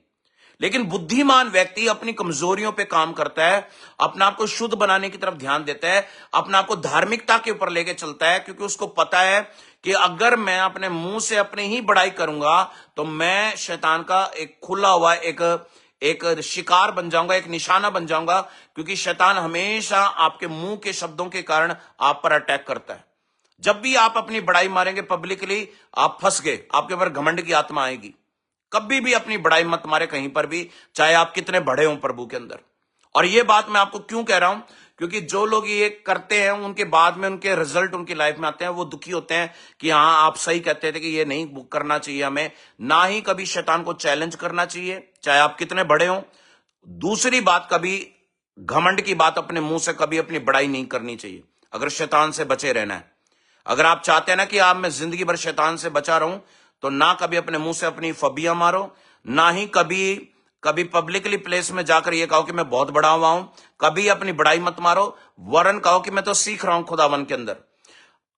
A: लेकिन बुद्धिमान व्यक्ति अपनी कमजोरियों पे काम करता है, अपने आप को शुद्ध बनाने की तरफ ध्यान देता है, अपने आप को धार्मिकता के ऊपर लेके चलता है, क्योंकि उसको पता है कि अगर मैं अपने मुंह से अपनी ही बड़ाई करूंगा तो मैं शैतान का एक खुला हुआ एक शिकार बन जाऊंगा, एक निशाना बन जाऊंगा, क्योंकि शैतान हमेशा आपके मुंह के शब्दों के कारण आप पर अटैक करता है। जब भी आप अपनी बड़ाई मारेंगे पब्लिकली, आप फंस गए, आपके ऊपर घमंड की आत्मा आएगी। कभी भी अपनी बड़ाई मत मारे कहीं पर भी, चाहे आप कितने बड़े हों प्रभु के अंदर। और ये बात मैं आपको क्यों कह रहा हूं, क्योंकि जो लोग ये करते हैं उनके बाद में उनके रिजल्ट उनकी लाइफ में आते हैं, वो दुखी होते हैं कि हाँ आप सही कहते थे कि ये नहीं करना चाहिए हमें। ना ही कभी शैतान को चैलेंज करना चाहिए, चाहे आप कितने बड़े हो। दूसरी बात, कभी घमंड की बात अपने मुंह से कभी अपनी बड़ाई नहीं करनी चाहिए अगर शैतान से बचे रहना है। अगर आप चाहते हैं ना कि आप मैं जिंदगी भर शैतान से बचा रहूं, तो ना कभी अपने मुंह से अपनी फबियां मारो, ना ही कभी कभी पब्लिकली प्लेस में जाकर ये कहो कि मैं बहुत बड़ा हुआ हूं। कभी अपनी बड़ाई मत मारो, वरन कहो कि मैं तो सीख रहा हूं खुदावन के अंदर।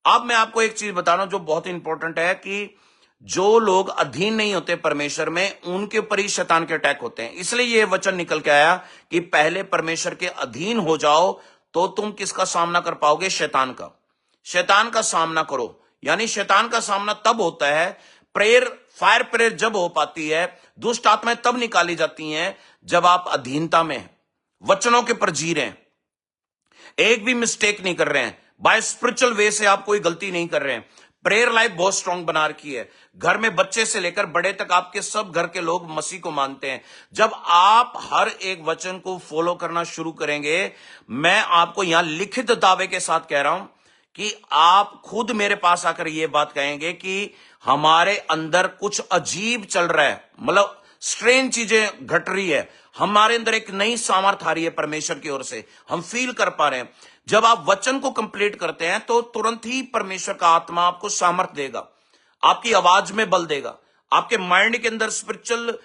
A: अब मैं आपको एक चीज बता रहा हूं जो बहुत इंपॉर्टेंट है, कि जो लोग अधीन नहीं होते परमेश्वर में, उनके ऊपर ही शैतान के अटैक होते हैं। इसलिए यह वचन निकल के आया कि पहले परमेश्वर के अधीन हो जाओ, तो तुम किसका सामना कर पाओगे? शैतान का। शैतान का सामना करो, यानी शैतान का सामना तब होता है, फायर प्रेयर जब हो पाती है, दुष्ट आत्माएं तब निकाली जाती हैं जब आप अधीनता में हैं, वचनों के पर जी रहे हैं, एक भी मिस्टेक नहीं कर रहे हैं, बाय स्पिरिचुअल वे से आप कोई गलती नहीं कर रहे हैं, प्रेयर लाइफ बहुत स्ट्रांग बना रखी है, घर में बच्चे से लेकर बड़े तक आपके सब घर के लोग मसीह को मानते हैं। जब आप हर एक वचन को फॉलो करना शुरू करेंगे, मैं आपको यहां लिखित दावे के साथ कह रहा हूं कि आप खुद मेरे पास आकर यह बात कहेंगे कि हमारे अंदर कुछ अजीब चल रहा है, मतलब स्ट्रेंज चीजें घट रही है, हमारे अंदर एक नई सामर्थ आ रही है परमेश्वर की ओर से, हम फील कर पा रहे हैं। जब आप वचन को कंप्लीट करते हैं तो तुरंत ही परमेश्वर का आत्मा आपको सामर्थ देगा, आपकी आवाज में बल देगा, आपके माइंड के अंदर स्पिरिचुअल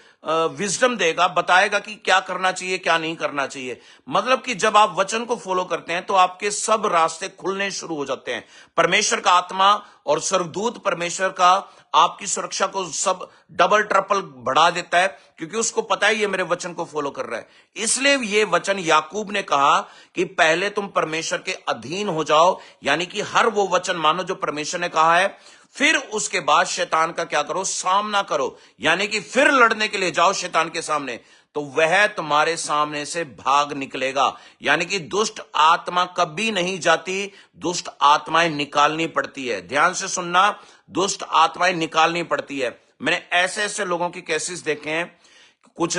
A: विजडम देगा, बताएगा कि क्या करना चाहिए क्या नहीं करना चाहिए। मतलब कि जब आप वचन को फॉलो करते हैं तो आपके सब रास्ते खुलने शुरू हो जाते हैं। परमेश्वर का आत्मा और स्वर्गदूत परमेश्वर का आपकी सुरक्षा को सब डबल ट्रिपल बढ़ा देता है, क्योंकि उसको पता है ये मेरे वचन को फॉलो कर रहा है। इसलिए ये वचन याकूब ने कहा कि पहले तुम परमेश्वर के अधीन हो जाओ, यानी कि हर वो वचन मानो जो परमेश्वर ने कहा है, फिर उसके बाद शैतान का क्या करो? सामना करो, यानी कि फिर लड़ने के लिए जाओ शैतान के सामने, तो वह तुम्हारे सामने से भाग निकलेगा। यानी कि दुष्ट आत्मा कभी नहीं जाती, दुष्ट आत्माएं निकालनी पड़ती है। ध्यान से सुनना, दुष्ट आत्माएं निकालनी पड़ती है। मैंने ऐसे ऐसे लोगों की केसेस देखे हैं। कुछ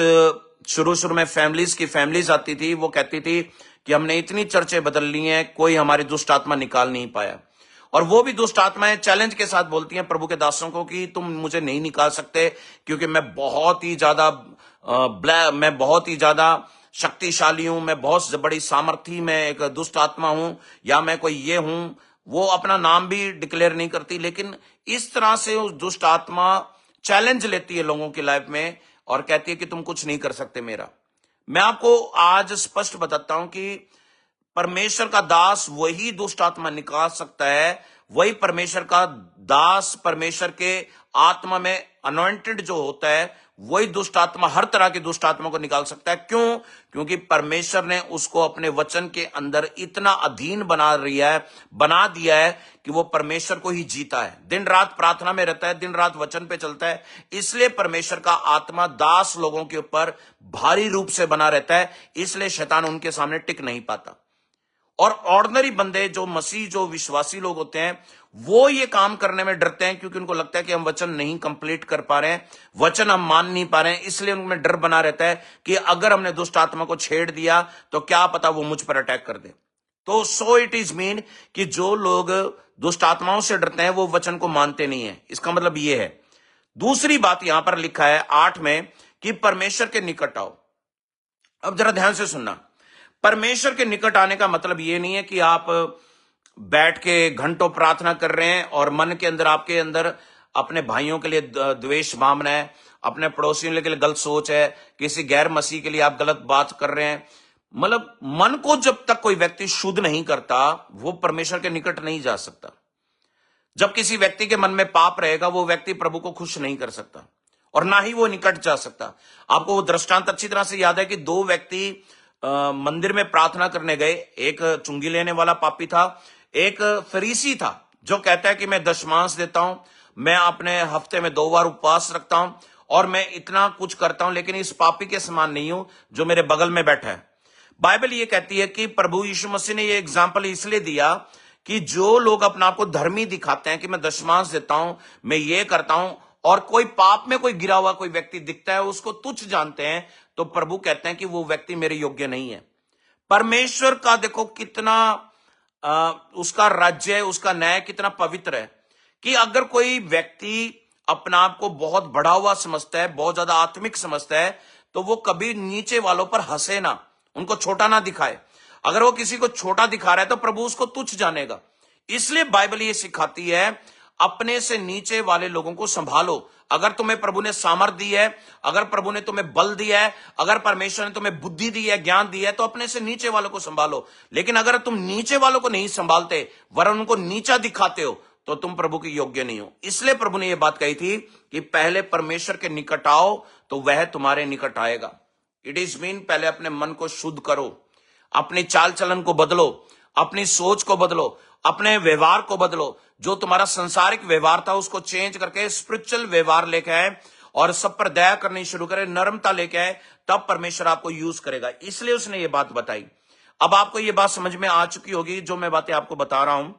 A: शुरू शुरू में फैमिलीज आती थी, वो कहती थी कि हमने इतनी चर्चे बदल ली हैं, कोई हमारी दुष्ट आत्मा निकाल नहीं पाया। और वो भी दुष्ट आत्माएं चैलेंज के साथ बोलती हैं प्रभु के दासों को कि तुम मुझे नहीं निकाल सकते, क्योंकि मैं बहुत ही ज्यादा शक्तिशाली हूं, मैं बहुत बड़ी सामर्थी, मैं एक दुष्ट आत्मा हूं, या मैं कोई ये हूं। वो अपना नाम भी डिक्लेयर नहीं करती, लेकिन इस तरह से उस दुष्ट आत्मा चैलेंज लेती है लोगों की लाइफ में और कहती है कि तुम कुछ नहीं कर सकते मेरा। मैं आपको आज स्पष्ट बताता हूं कि परमेश्वर का दास वही दुष्ट आत्मा निकाल सकता है, वही परमेश्वर का दास, परमेश्वर के आत्मा में अनॉइंटेड जो होता है, वही दुष्ट आत्मा, हर तरह की दुष्ट आत्मा को निकाल सकता है। क्यों? क्योंकि परमेश्वर ने उसको अपने वचन के अंदर इतना अधीन बना दिया है कि वो परमेश्वर को ही जीता है, दिन रात प्रार्थना में रहता है, दिन रात वचन पे चलता है। इसलिए परमेश्वर का आत्मा दास लोगों के ऊपर भारी रूप से बना रहता है, इसलिए शैतान उनके सामने टिक नहीं पाता। और ऑर्डिनरी बंदे जो मसीह, जो विश्वासी लोग होते हैं, वो ये काम करने में डरते हैं, क्योंकि उनको लगता है कि हम वचन नहीं कंप्लीट कर पा रहे हैं, वचन हम मान नहीं पा रहे हैं। इसलिए उनमें डर बना रहता है कि अगर हमने दुष्ट आत्मा को छेड़ दिया तो क्या पता वो मुझ पर अटैक कर दे। तो सो इट इज मीन कि जो लोग दुष्ट आत्माओं से डरते हैं वो वचन को मानते नहीं है। इसका मतलब ये है। दूसरी बात यहां पर लिखा है 8 में कि परमेश्वर के निकट आओ। अब जरा ध्यान से सुनना, परमेश्वर के निकट आने का मतलब यह नहीं है कि आप बैठ के घंटों प्रार्थना कर रहे हैं और मन के अंदर आपके अंदर अपने भाइयों के लिए द्वेष भावना है, अपने पड़ोसियों के लिए गलत सोच है, किसी गैर मसीह के लिए आप गलत बात कर रहे हैं। मतलब मन को जब तक कोई व्यक्ति शुद्ध नहीं करता, वो परमेश्वर के निकट नहीं जा सकता। जब किसी व्यक्ति के मन में पाप रहेगा, वो व्यक्ति प्रभु को खुश नहीं कर सकता और ना ही वो निकट जा सकता। आपको वो दृष्टांत अच्छी तरह से याद है कि 2 व्यक्ति मंदिर में प्रार्थना करने गए। एक चुंगी लेने वाला पापी था, एक फरीसी था जो कहता है कि मैं दशमांश देता हूं, मैं अपने हफ्ते में 2 बार उपवास रखता हूं और मैं इतना कुछ करता हूं, लेकिन इस पापी के समान नहीं हूं जो मेरे बगल में बैठा है। बाइबल ये कहती है कि प्रभु यीशु मसीह ने ये एग्जाम्पल इसलिए दिया कि जो लोग अपना आपको धर्मी दिखाते हैं कि मैं दशमांश देता हूं, मैं ये करता हूं, और कोई पाप में कोई गिरा हुआ कोई व्यक्ति दिखता है, उसको तुच्छ जानते हैं, तो प्रभु कहते हैं कि वो व्यक्ति मेरे योग्य नहीं है। परमेश्वर का देखो कितना उसका राज्य, उसका न्याय कितना पवित्र है कि अगर कोई व्यक्ति अपना आप को बहुत बढ़ा हुआ समझता है, बहुत ज्यादा आत्मिक समझता है, तो वो कभी नीचे वालों पर हंसे ना, उनको छोटा ना दिखाए। अगर वो किसी को छोटा दिखा रहा है तो प्रभु उसको तुच्छ जानेगा। इसलिए बाइबल ये सिखाती है, अपने से नीचे वाले लोगों को संभालो। अगर तुम्हें प्रभु ने सामर्थ दी है, अगर प्रभु ने तुम्हें बल दिया है, अगर परमेश्वर ने तुम्हें बुद्धि दी है, ज्ञान दी है, तो अपने से नीचे वालों को संभालो। लेकिन अगर तुम नीचे वालों को नहीं संभालते, वरन उनको नीचा दिखाते हो, तो तुम प्रभु के योग्य नहीं हो। इसलिए प्रभु ने यह बात कही थी कि पहले परमेश्वर के निकट आओ तो वह तुम्हारे निकट आएगा। इट इज मीन पहले अपने मन को शुद्ध करो, अपने चाल चलन को बदलो, अपनी सोच को बदलो, अपने व्यवहार को बदलो। जो तुम्हारा संसारिक व्यवहार था उसको चेंज करके स्पिरिचुअल व्यवहार लेके आए और सब पर दया करनी शुरू करे, नरमता लेके आए, तब परमेश्वर आपको यूज करेगा। इसलिए उसने ये बात बताई। अब आपको ये बात समझ में आ चुकी होगी जो मैं बातें आपको बता रहा हूं,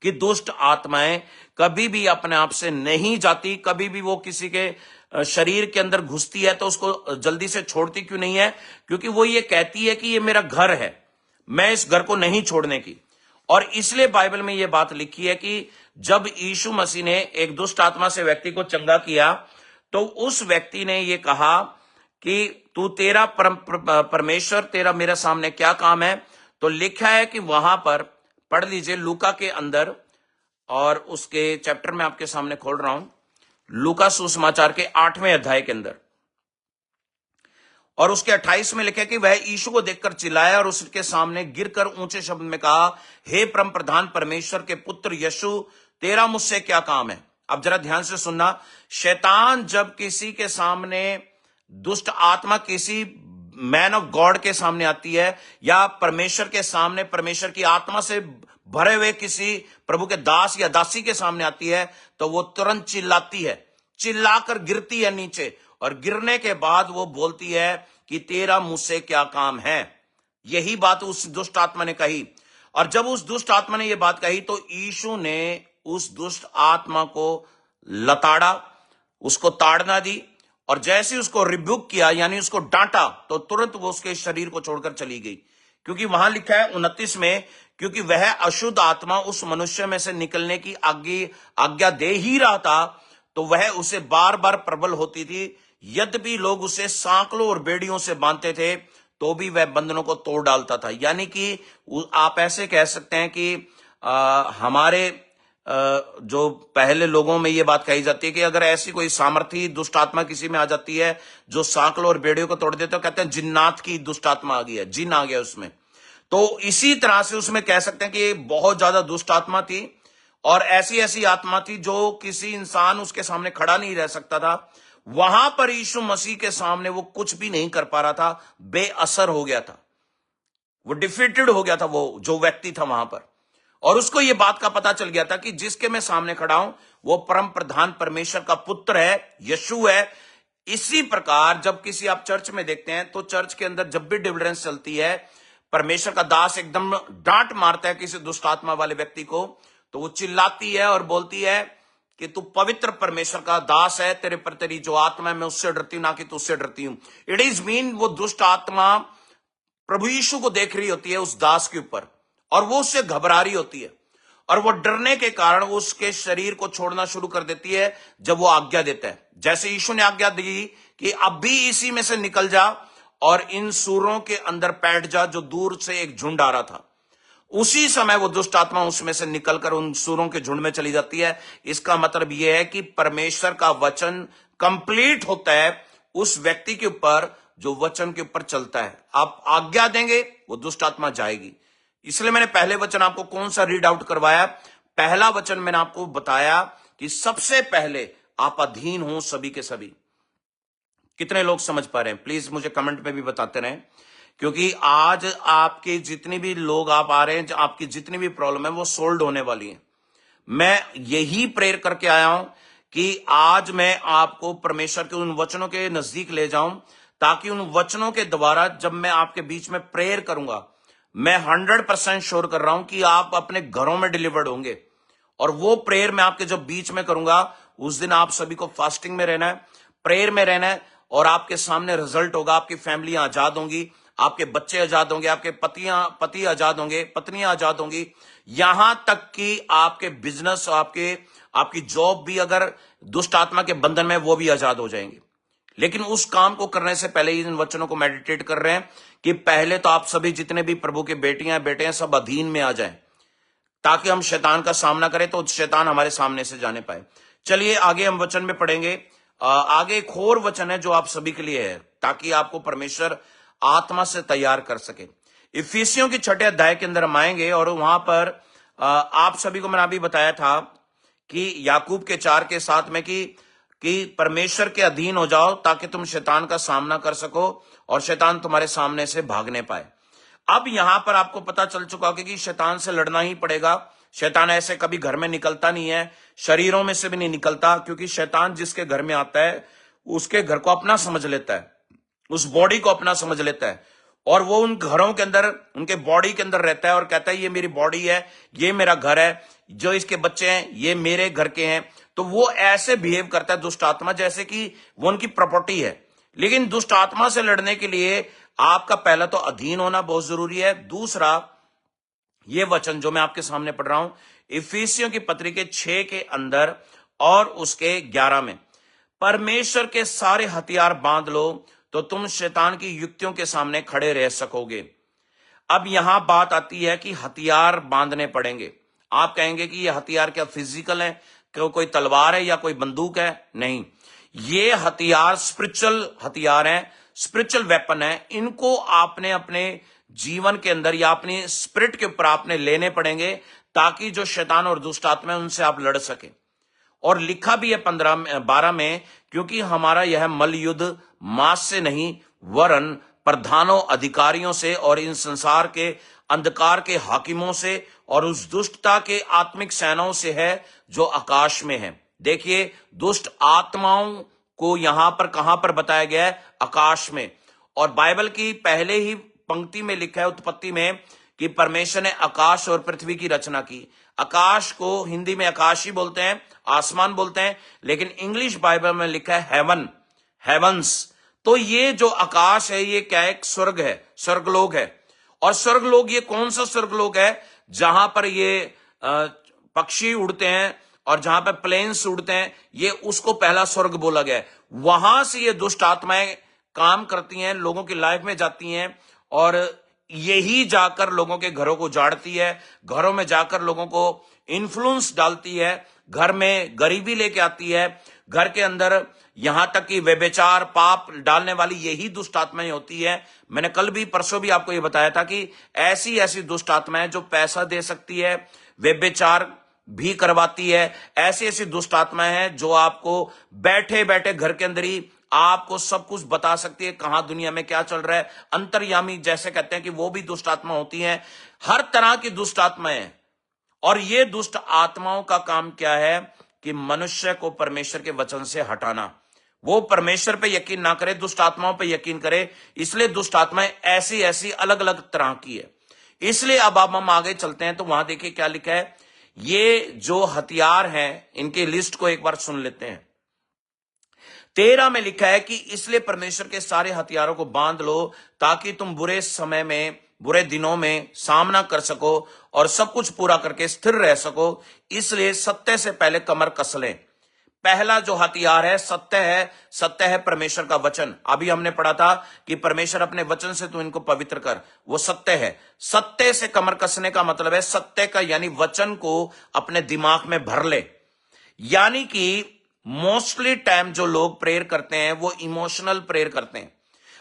A: कि दुष्ट आत्माएं कभी भी अपने आप से नहीं जाती। कभी भी वो किसी के शरीर के अंदर घुसती है तो उसको जल्दी से छोड़ती क्यों नहीं है? क्योंकि वो ये कहती है कि ये मेरा घर है, मैं इस घर को नहीं छोड़ने की। और इसलिए बाइबल में ये बात लिखी है कि जब यीशु मसीह ने एक दुष्ट आत्मा से व्यक्ति को चंगा किया, तो उस व्यक्ति ने ये कहा कि तू तेरा परमेश्वर तेरा मेरे सामने क्या काम है? तो लिखा है कि वहां पर पढ़ लीजिए लूका के अंदर, और उसके चैप्टर में आपके सामने खोल रहा हूं, लूका सुसमाचार के 8वें अध्याय के अंदर, और उसके 28 में लिखा है कि वह यीशु को देखकर चिल्लाया और उसके सामने गिरकर ऊंचे शब्द में कहा, हे परम प्रधान परमेश्वर के पुत्र यीशु, तेरा मुझसे क्या काम है? अब जरा ध्यान से सुनना। शैतान जब किसी के सामने, दुष्ट आत्मा किसी मैन ऑफ गॉड के सामने आती है, या परमेश्वर के सामने, परमेश्वर की आत्मा से भरे हुए किसी प्रभु के दास या दासी के सामने आती है, तो वो तुरंत चिल्लाती है, चिल्लाकर गिरती है नीचे, और गिरने के बाद वो बोलती है कि तेरा मुझसे क्या काम है। यही बात उस दुष्ट आत्मा ने कही। और जब उस दुष्ट आत्मा ने यह बात कही तो यीशु ने उस दुष्ट आत्मा को लताड़ा, उसको ताड़ना दी, और जैसे उसको रिब्यूक किया, यानी उसको डांटा, तो तुरंत वो उसके शरीर को छोड़कर चली गई। क्योंकि वहां लिखा है 29 में, क्योंकि वह अशुद्ध आत्मा उस मनुष्य में से निकलने की आज्ञा दे ही रहा था, तो वह उसे बार बार प्रबल होती थी। यद्यपि लोग उसे सांकलों और बेड़ियों से बांधते थे, तो भी वह बंधनों को तोड़ डालता था। यानी कि आप ऐसे कह सकते हैं कि हमारे जो पहले लोगों में ये बात कही जाती है कि अगर ऐसी कोई सामर्थ्य दुष्ट आत्मा किसी में आ जाती है जो सांकलों और बेड़ियों को तोड़ देते, तो कहते हैं जिन्नात की दुष्ट आत्मा आ गई है, जिन आ गया उसमें। तो इसी तरह से उसमें कह सकते हैं कि बहुत ज्यादा दुष्ट आत्मा थी, और ऐसी ऐसी आत्मा थी जो किसी इंसान उसके सामने खड़ा नहीं रह सकता था। वहां पर यीशु मसीह के सामने वो कुछ भी नहीं कर पा रहा था, बेअसर हो गया था, वो डिफीटेड हो गया था, वो जो व्यक्ति था वहां पर। और उसको ये बात का पता चल गया था कि जिसके मैं सामने खड़ा हूं वो परम प्रधान परमेश्वर का पुत्र है, यीशु है। इसी प्रकार जब किसी आप चर्च में देखते हैं, तो चर्च के अंदर जब भी डिलीवरेंस चलती है, परमेश्वर का दास एकदम डांट मारता है किसी दुष्ट आत्मा वाले व्यक्ति को, तो वो चिल्लाती है और बोलती है कि तू पवित्र परमेश्वर का दास है, तेरे पर तेरी जो आत्मा है मैं उससे डरती हूं, ना कि तुझसे डरती हूं। इट इज मीन वो दुष्ट आत्मा प्रभु यीशु को देख रही होती है उस दास के ऊपर, और वो उससे घबरा रही होती है, और वो डरने के कारण वो उसके शरीर को छोड़ना शुरू कर देती है जब वो आज्ञा देता है। जैसे यीशु ने आज्ञा दी कि अब भी इसी में से निकल जा और इन सूरों के अंदर बैठ जा, जो दूर से एक झुंड आ रहा था, उसी समय वो दुष्ट आत्मा उसमें से निकलकर उन सूरों के झुंड में चली जाती है। इसका मतलब यह है कि परमेश्वर का वचन कंप्लीट होता है उस व्यक्ति के ऊपर जो वचन के ऊपर चलता है। आप आज्ञा देंगे, वो दुष्ट आत्मा जाएगी। इसलिए मैंने पहले वचन आपको कौन सा रीड आउट करवाया? पहला वचन मैंने आपको बताया कि सबसे पहले आप अधीन हो सभी के सभी। कितने लोग समझ पा रहे हैं? प्लीज मुझे कमेंट में भी बताते रहें, क्योंकि आज आपके जितने भी लोग आप आ रहे हैं, आपकी जितनी भी प्रॉब्लम है वो सोल्व होने वाली है। मैं यही प्रेयर करके आया हूं कि आज मैं आपको परमेश्वर के उन वचनों के नजदीक ले जाऊं, ताकि उन वचनों के द्वारा जब मैं आपके बीच में प्रेयर करूंगा, मैं 100% श्योर कर रहा हूं कि आप अपने घरों में डिलीवर्ड होंगे। और वो प्रेयर मैं आपके जब बीच में करूंगा, उस दिन आप सभी को फास्टिंग में रहना है, प्रेयर में रहना है, और आपके सामने रिजल्ट होगा। आपकी फैमिली आजाद होंगी, आपके बच्चे आजाद होंगे, आपके पति आजाद होंगे, पत्नियां आजाद होंगी, यहां तक कि आपके बिजनेस, आपकी जॉब भी अगर दुष्ट आत्मा के बंधन में, वो भी आजाद हो जाएंगे। लेकिन उस काम को करने से पहले इन वचनों को मेडिटेट कर रहे हैं कि पहले तो आप सभी जितने भी प्रभु के बेटियां बेटे हैं सब अधीन में आ जाएं, ताकि हम शैतान का सामना करें तो शैतान हमारे सामने से जाने पाए। चलिए आगे हम वचन में पढ़ेंगे। आगे एक और वचन है जो आप सभी के लिए है, ताकि आपको परमेश्वर आत्मा से तैयार कर सके। इफिसियों की 6 अध्याय के अंदर हम आएंगे और वहां पर आप सभी को मैंने अभी बताया था कि याकूब के 4 के 7 में कि परमेश्वर के अधीन हो जाओ ताकि तुम शैतान का सामना कर सको और शैतान तुम्हारे सामने से भागने पाए। अब यहां पर आपको पता चल चुका होगा कि शैतान से लड़ना ही पड़ेगा। शैतान ऐसे कभी घर में निकलता नहीं है, शरीरों में से भी नहीं निकलता, क्योंकि शैतान जिसके घर में आता है उसके घर को अपना समझ लेता है, उस बॉडी को अपना समझ लेता है, और वो उन घरों के अंदर, उनके बॉडी के अंदर रहता है और कहता है ये मेरी बॉडी है, ये मेरा घर है, जो इसके बच्चे हैं ये मेरे घर के हैं। तो वो ऐसे बिहेव करता है दुष्ट आत्मा, जैसे कि वो उनकी प्रॉपर्टी है। लेकिन दुष्ट आत्मा से लड़ने के लिए आपका पहला तो अधीन होना बहुत जरूरी है। दूसरा, ये वचन जो मैं आपके सामने पढ़ रहा हूं इफिसियों की पत्री के 6 के अंदर और उसके 11 में, परमेश्वर के सारे हथियार बांध लो तो तुम शैतान की युक्तियों के सामने खड़े रह सकोगे। अब यहां बात आती है कि हथियार बांधने पड़ेंगे। आप कहेंगे कि ये हथियार क्या फिजिकल है, कोई तलवार है या कोई बंदूक है? नहीं, ये हथियार स्पिरिचुअल हथियार है, स्पिरिचुअल वेपन है। इनको आपने अपने जीवन के अंदर या अपनी स्पिरिट के ऊपर आपने लेने पड़ेंगे, ताकि जो शैतान और दुष्ट आत्मा है उनसे आप लड़ सके। और लिखा भी है 12 में, क्योंकि हमारा यह मल युद्ध मांस से नहीं वरन प्रधानों, अधिकारियों से और इन संसार के अंधकार के हाकिमों से और उस दुष्टता के आत्मिक सेनाओं से है जो आकाश में है। देखिए, दुष्ट आत्माओं को यहां पर कहां पर बताया गया है? आकाश में। और बाइबल की पहले ही पंक्ति में लिखा है, उत्पत्ति में, कि परमेश्वर ने आकाश और पृथ्वी की रचना की। आकाश को हिंदी में आकाश ही बोलते हैं, आसमान बोलते हैं, लेकिन इंग्लिश बाइबल में लिखा है हेवन, हेवंस। तो ये जो आकाश है ये क्या है? एक स्वर्ग है, स्वर्गलोक है। और स्वर्गलोक ये कौन सा स्वर्गलोक है? जहां पर ये पक्षी उड़ते हैं और जहां पर प्लेन्स उड़ते हैं, ये उसको पहला स्वर्ग बोला गया है। वहां से ये दुष्ट आत्माएं काम करती हैं, लोगों की लाइफ में जाती हैं और यही जाकर लोगों के घरों को उजाड़ती है, घरों में जाकर लोगों को इन्फ्लुएंस डालती है, घर में गरीबी लेके आती है, घर के अंदर यहां तक कि व्यभिचार, पाप डालने वाली यही दुष्ट आत्माएं होती है। मैंने कल भी परसों भी आपको यह बताया था कि ऐसी ऐसी दुष्ट आत्माएं जो पैसा दे सकती है, व्यभिचार भी करवाती है, ऐसी ऐसी दुष्ट आत्माएं हैं जो आपको बैठे बैठे घर के अंदर ही आपको सब कुछ बता सकती है, कहां दुनिया में क्या चल रहा है। अंतर्यामी जैसे कहते हैं कि वो भी दुष्ट आत्मा होती हैं, हर तरह की दुष्ट आत्माएं। और ये दुष्ट आत्माओं का काम क्या है? कि मनुष्य को परमेश्वर के वचन से हटाना। वो परमेश्वर पे यकीन ना करे, दुष्ट आत्माओं पे यकीन करे। इसलिए दुष्ट आत्माएं ऐसी ऐसी अलग अलग तरह की है। इसलिए अब हम आगे चलते हैं तो वहां देखिए क्या लिखा है। ये जो हथियार हैं इनकी लिस्ट को एक बार सुन लेते हैं। 13 में लिखा है कि इसलिए परमेश्वर के सारे हथियारों को बांध लो ताकि तुम बुरे समय में, बुरे दिनों में सामना कर सको और सब कुछ पूरा करके स्थिर रह सको। इसलिए सत्य से पहले कमर कस लें। पहला जो हथियार है सत्य है, सत्य है परमेश्वर का वचन। अभी हमने पढ़ा था कि परमेश्वर अपने वचन से तू इनको पवित्र कर, वो सत्य है। सत्य से कमर कसने का मतलब है सत्य का, यानी वचन को अपने दिमाग में भर ले। यानी कि मोस्टली टाइम जो लोग प्रेयर करते हैं वो इमोशनल प्रेयर करते हैं।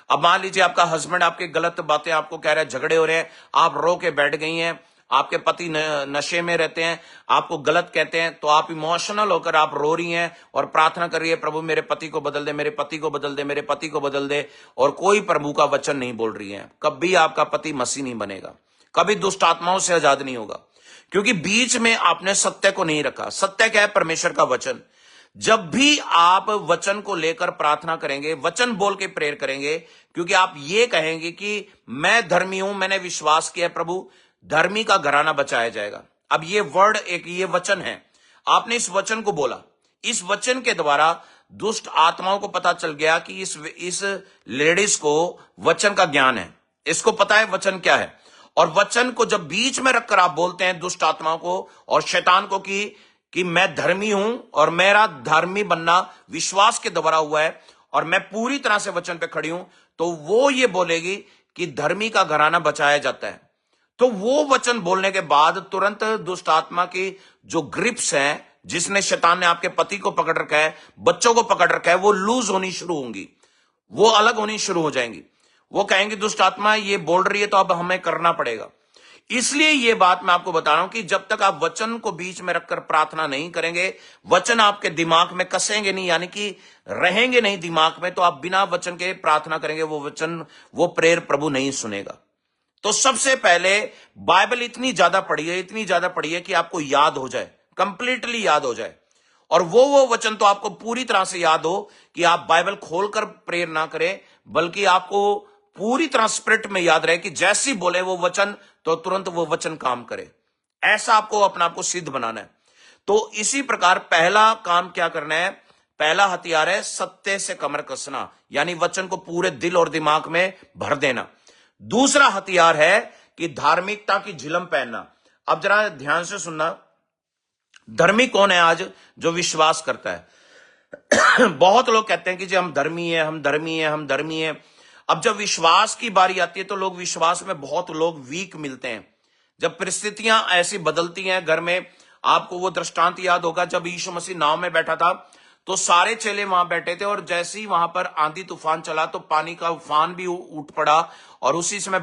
A: अब मान लीजिए आपका हस्बैंड आपके गलत बातें आपको कह रहा है, झगड़े हो रहे हैं, आप रो के बैठ गई हैं, आपके पति नशे में रहते हैं, आपको गलत कहते हैं, तो आप इमोशनल होकर आप रो रही हैं और प्रार्थना कर रही है, प्रभु मेरे पति को बदल दे, मेरे पति को बदल दे, मेरे पति को बदल दे, और कोई प्रभु का वचन नहीं बोल रही है। कभी आपका पति मसीह नहीं बनेगा, कभी दुष्ट आत्माओं से आजाद नहीं होगा, क्योंकि बीच में आपने सत्य को नहीं रखा। सत्य क्या है? परमेश्वर का वचन। जब भी आप वचन को लेकर प्रार्थना करेंगे, वचन बोल के प्रेयर करेंगे, क्योंकि आप ये कहेंगे कि मैं धर्मी हूं, मैंने विश्वास किया प्रभु, धर्मी का घराना बचाया जाएगा। अब ये वर्ड एक ये वचन है, आपने इस वचन को बोला, इस वचन के द्वारा दुष्ट आत्माओं को पता चल गया कि इस लेडीज को वचन का ज्ञान है, इसको पता है वचन क्या है। और वचन को जब बीच में रखकर आप बोलते हैं दुष्ट आत्माओं को और शैतान को कि मैं धर्मी हूं और मेरा धर्मी बनना विश्वास के द्वारा हुआ है और मैं पूरी तरह से वचन पे खड़ी हूं, तो वो ये बोलेगी कि धर्मी का घराना बचाया जाता है। तो वो वचन बोलने के बाद तुरंत दुष्ट आत्मा की जो ग्रिप्स हैं, जिसने शैतान ने आपके पति को पकड़ रखा है, बच्चों को पकड़ रखा है, वो लूज होनी शुरू होंगी, वो अलग होनी शुरू हो जाएंगी। वो कहेंगे दुष्ट आत्मा ये बोल रही है तो अब हमें करना पड़ेगा। इसलिए ये बात मैं आपको बता रहा हूं कि जब तक आप वचन को बीच में रखकर प्रार्थना नहीं करेंगे, वचन आपके दिमाग में कसेंगे नहीं, यानी कि रहेंगे नहीं दिमाग में, तो आप बिना वचन के प्रार्थना करेंगे, वो वचन, वो प्रेयर प्रभु नहीं सुनेगा। तो सबसे पहले बाइबल इतनी ज्यादा पढ़िए कि आपको याद हो जाए, कंप्लीटली याद हो जाए। और वो वचन तो आपको पूरी तरह से याद हो कि आप बाइबल खोलकर प्रेयर ना करें, बल्कि आपको पूरी तरह स्पिरिट में याद रहे कि जैसी बोले वो वचन तो तुरंत वो वचन काम करे। ऐसा आपको अपना आपको सिद्ध बनाना है। तो इसी प्रकार पहला काम क्या करना है, पहला हथियार है सत्य से कमर कसना, यानी वचन को पूरे दिल और दिमाग में भर देना। दूसरा हथियार है कि धार्मिकता की झिलम पहनना। अब जरा ध्यान से सुनना, धर्मी कौन है आज? जो विश्वास करता है। बहुत लोग कहते हैं कि जी हम धर्मी है, हम धर्मी है, हम धर्मी है। अब जब विश्वास की बारी आती है तो लोग विश्वास में बहुत लोग वीक मिलते हैं। जब परिस्थितियां ऐसी बदलती हैं घर में, आपको वो दृष्टांत याद होगा जब यीशु मसीह नाव में बैठा था तो सारे चेले वहां बैठे थे और जैसे ही वहां पर आंधी तूफान चला तो पानी का उफान भी उठ पड़ा और उसी समय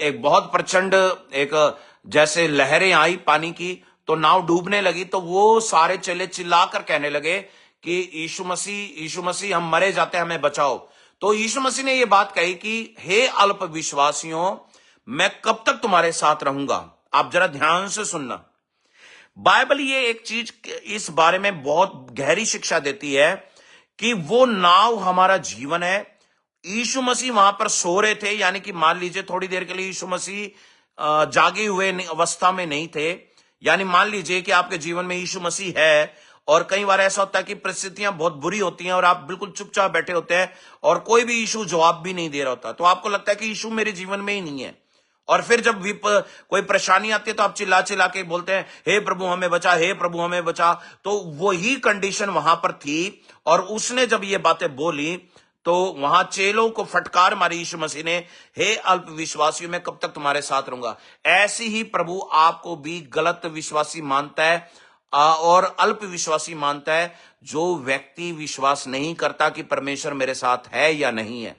A: एक बहुत प्रचंड एक जैसे लहरें आई पानी की, तो नाव डूबने लगी। तो वो सारे चेले चिल्लाकर कहने लगे कि यीशु मसीह हम मरे जाते हैं, हमें बचाओ। तो यीशु मसीह ने ये बात कही कि हे अल्प विश्वासियों, मैं कब तक तुम्हारे साथ रहूंगा। आप जरा ध्यान से सुनना, बाइबल ये एक चीज इस बारे में बहुत गहरी शिक्षा देती है कि वो नाव हमारा जीवन है। यीशु मसीह वहां पर सो रहे थे, यानी कि मान लीजिए थोड़ी देर के लिए यीशु मसीह जागे हुए अवस्था में नहीं थे। यानी मान लीजिए कि आपके जीवन में यीशु मसीह है और कई बार ऐसा होता है कि परिस्थितियां बहुत बुरी होती हैं और आप बिल्कुल चुपचाप बैठे होते हैं और कोई भी यीशु जवाब भी नहीं दे रहा होता, तो आपको लगता है कि यीशु मेरे जीवन में ही नहीं है। और फिर जब भी कोई परेशानी आती है तो आप चिल्ला चिल्ला के बोलते हैं हे प्रभु हमें बचा, हे प्रभु हमें बचा। तो वही कंडीशन वहां पर थी और उसने जब ये बातें बोली तो वहां चेलों को फटकार मारी यीशु मसीह ने, हे अल्प विश्वासियों, मैं कब तक तुम्हारे साथ रहूंगा। ऐसी ही प्रभु आपको भी गलत विश्वासी मानता है और अल्प विश्वासी मानता है, जो व्यक्ति विश्वास नहीं करता कि परमेश्वर मेरे साथ है या नहीं है।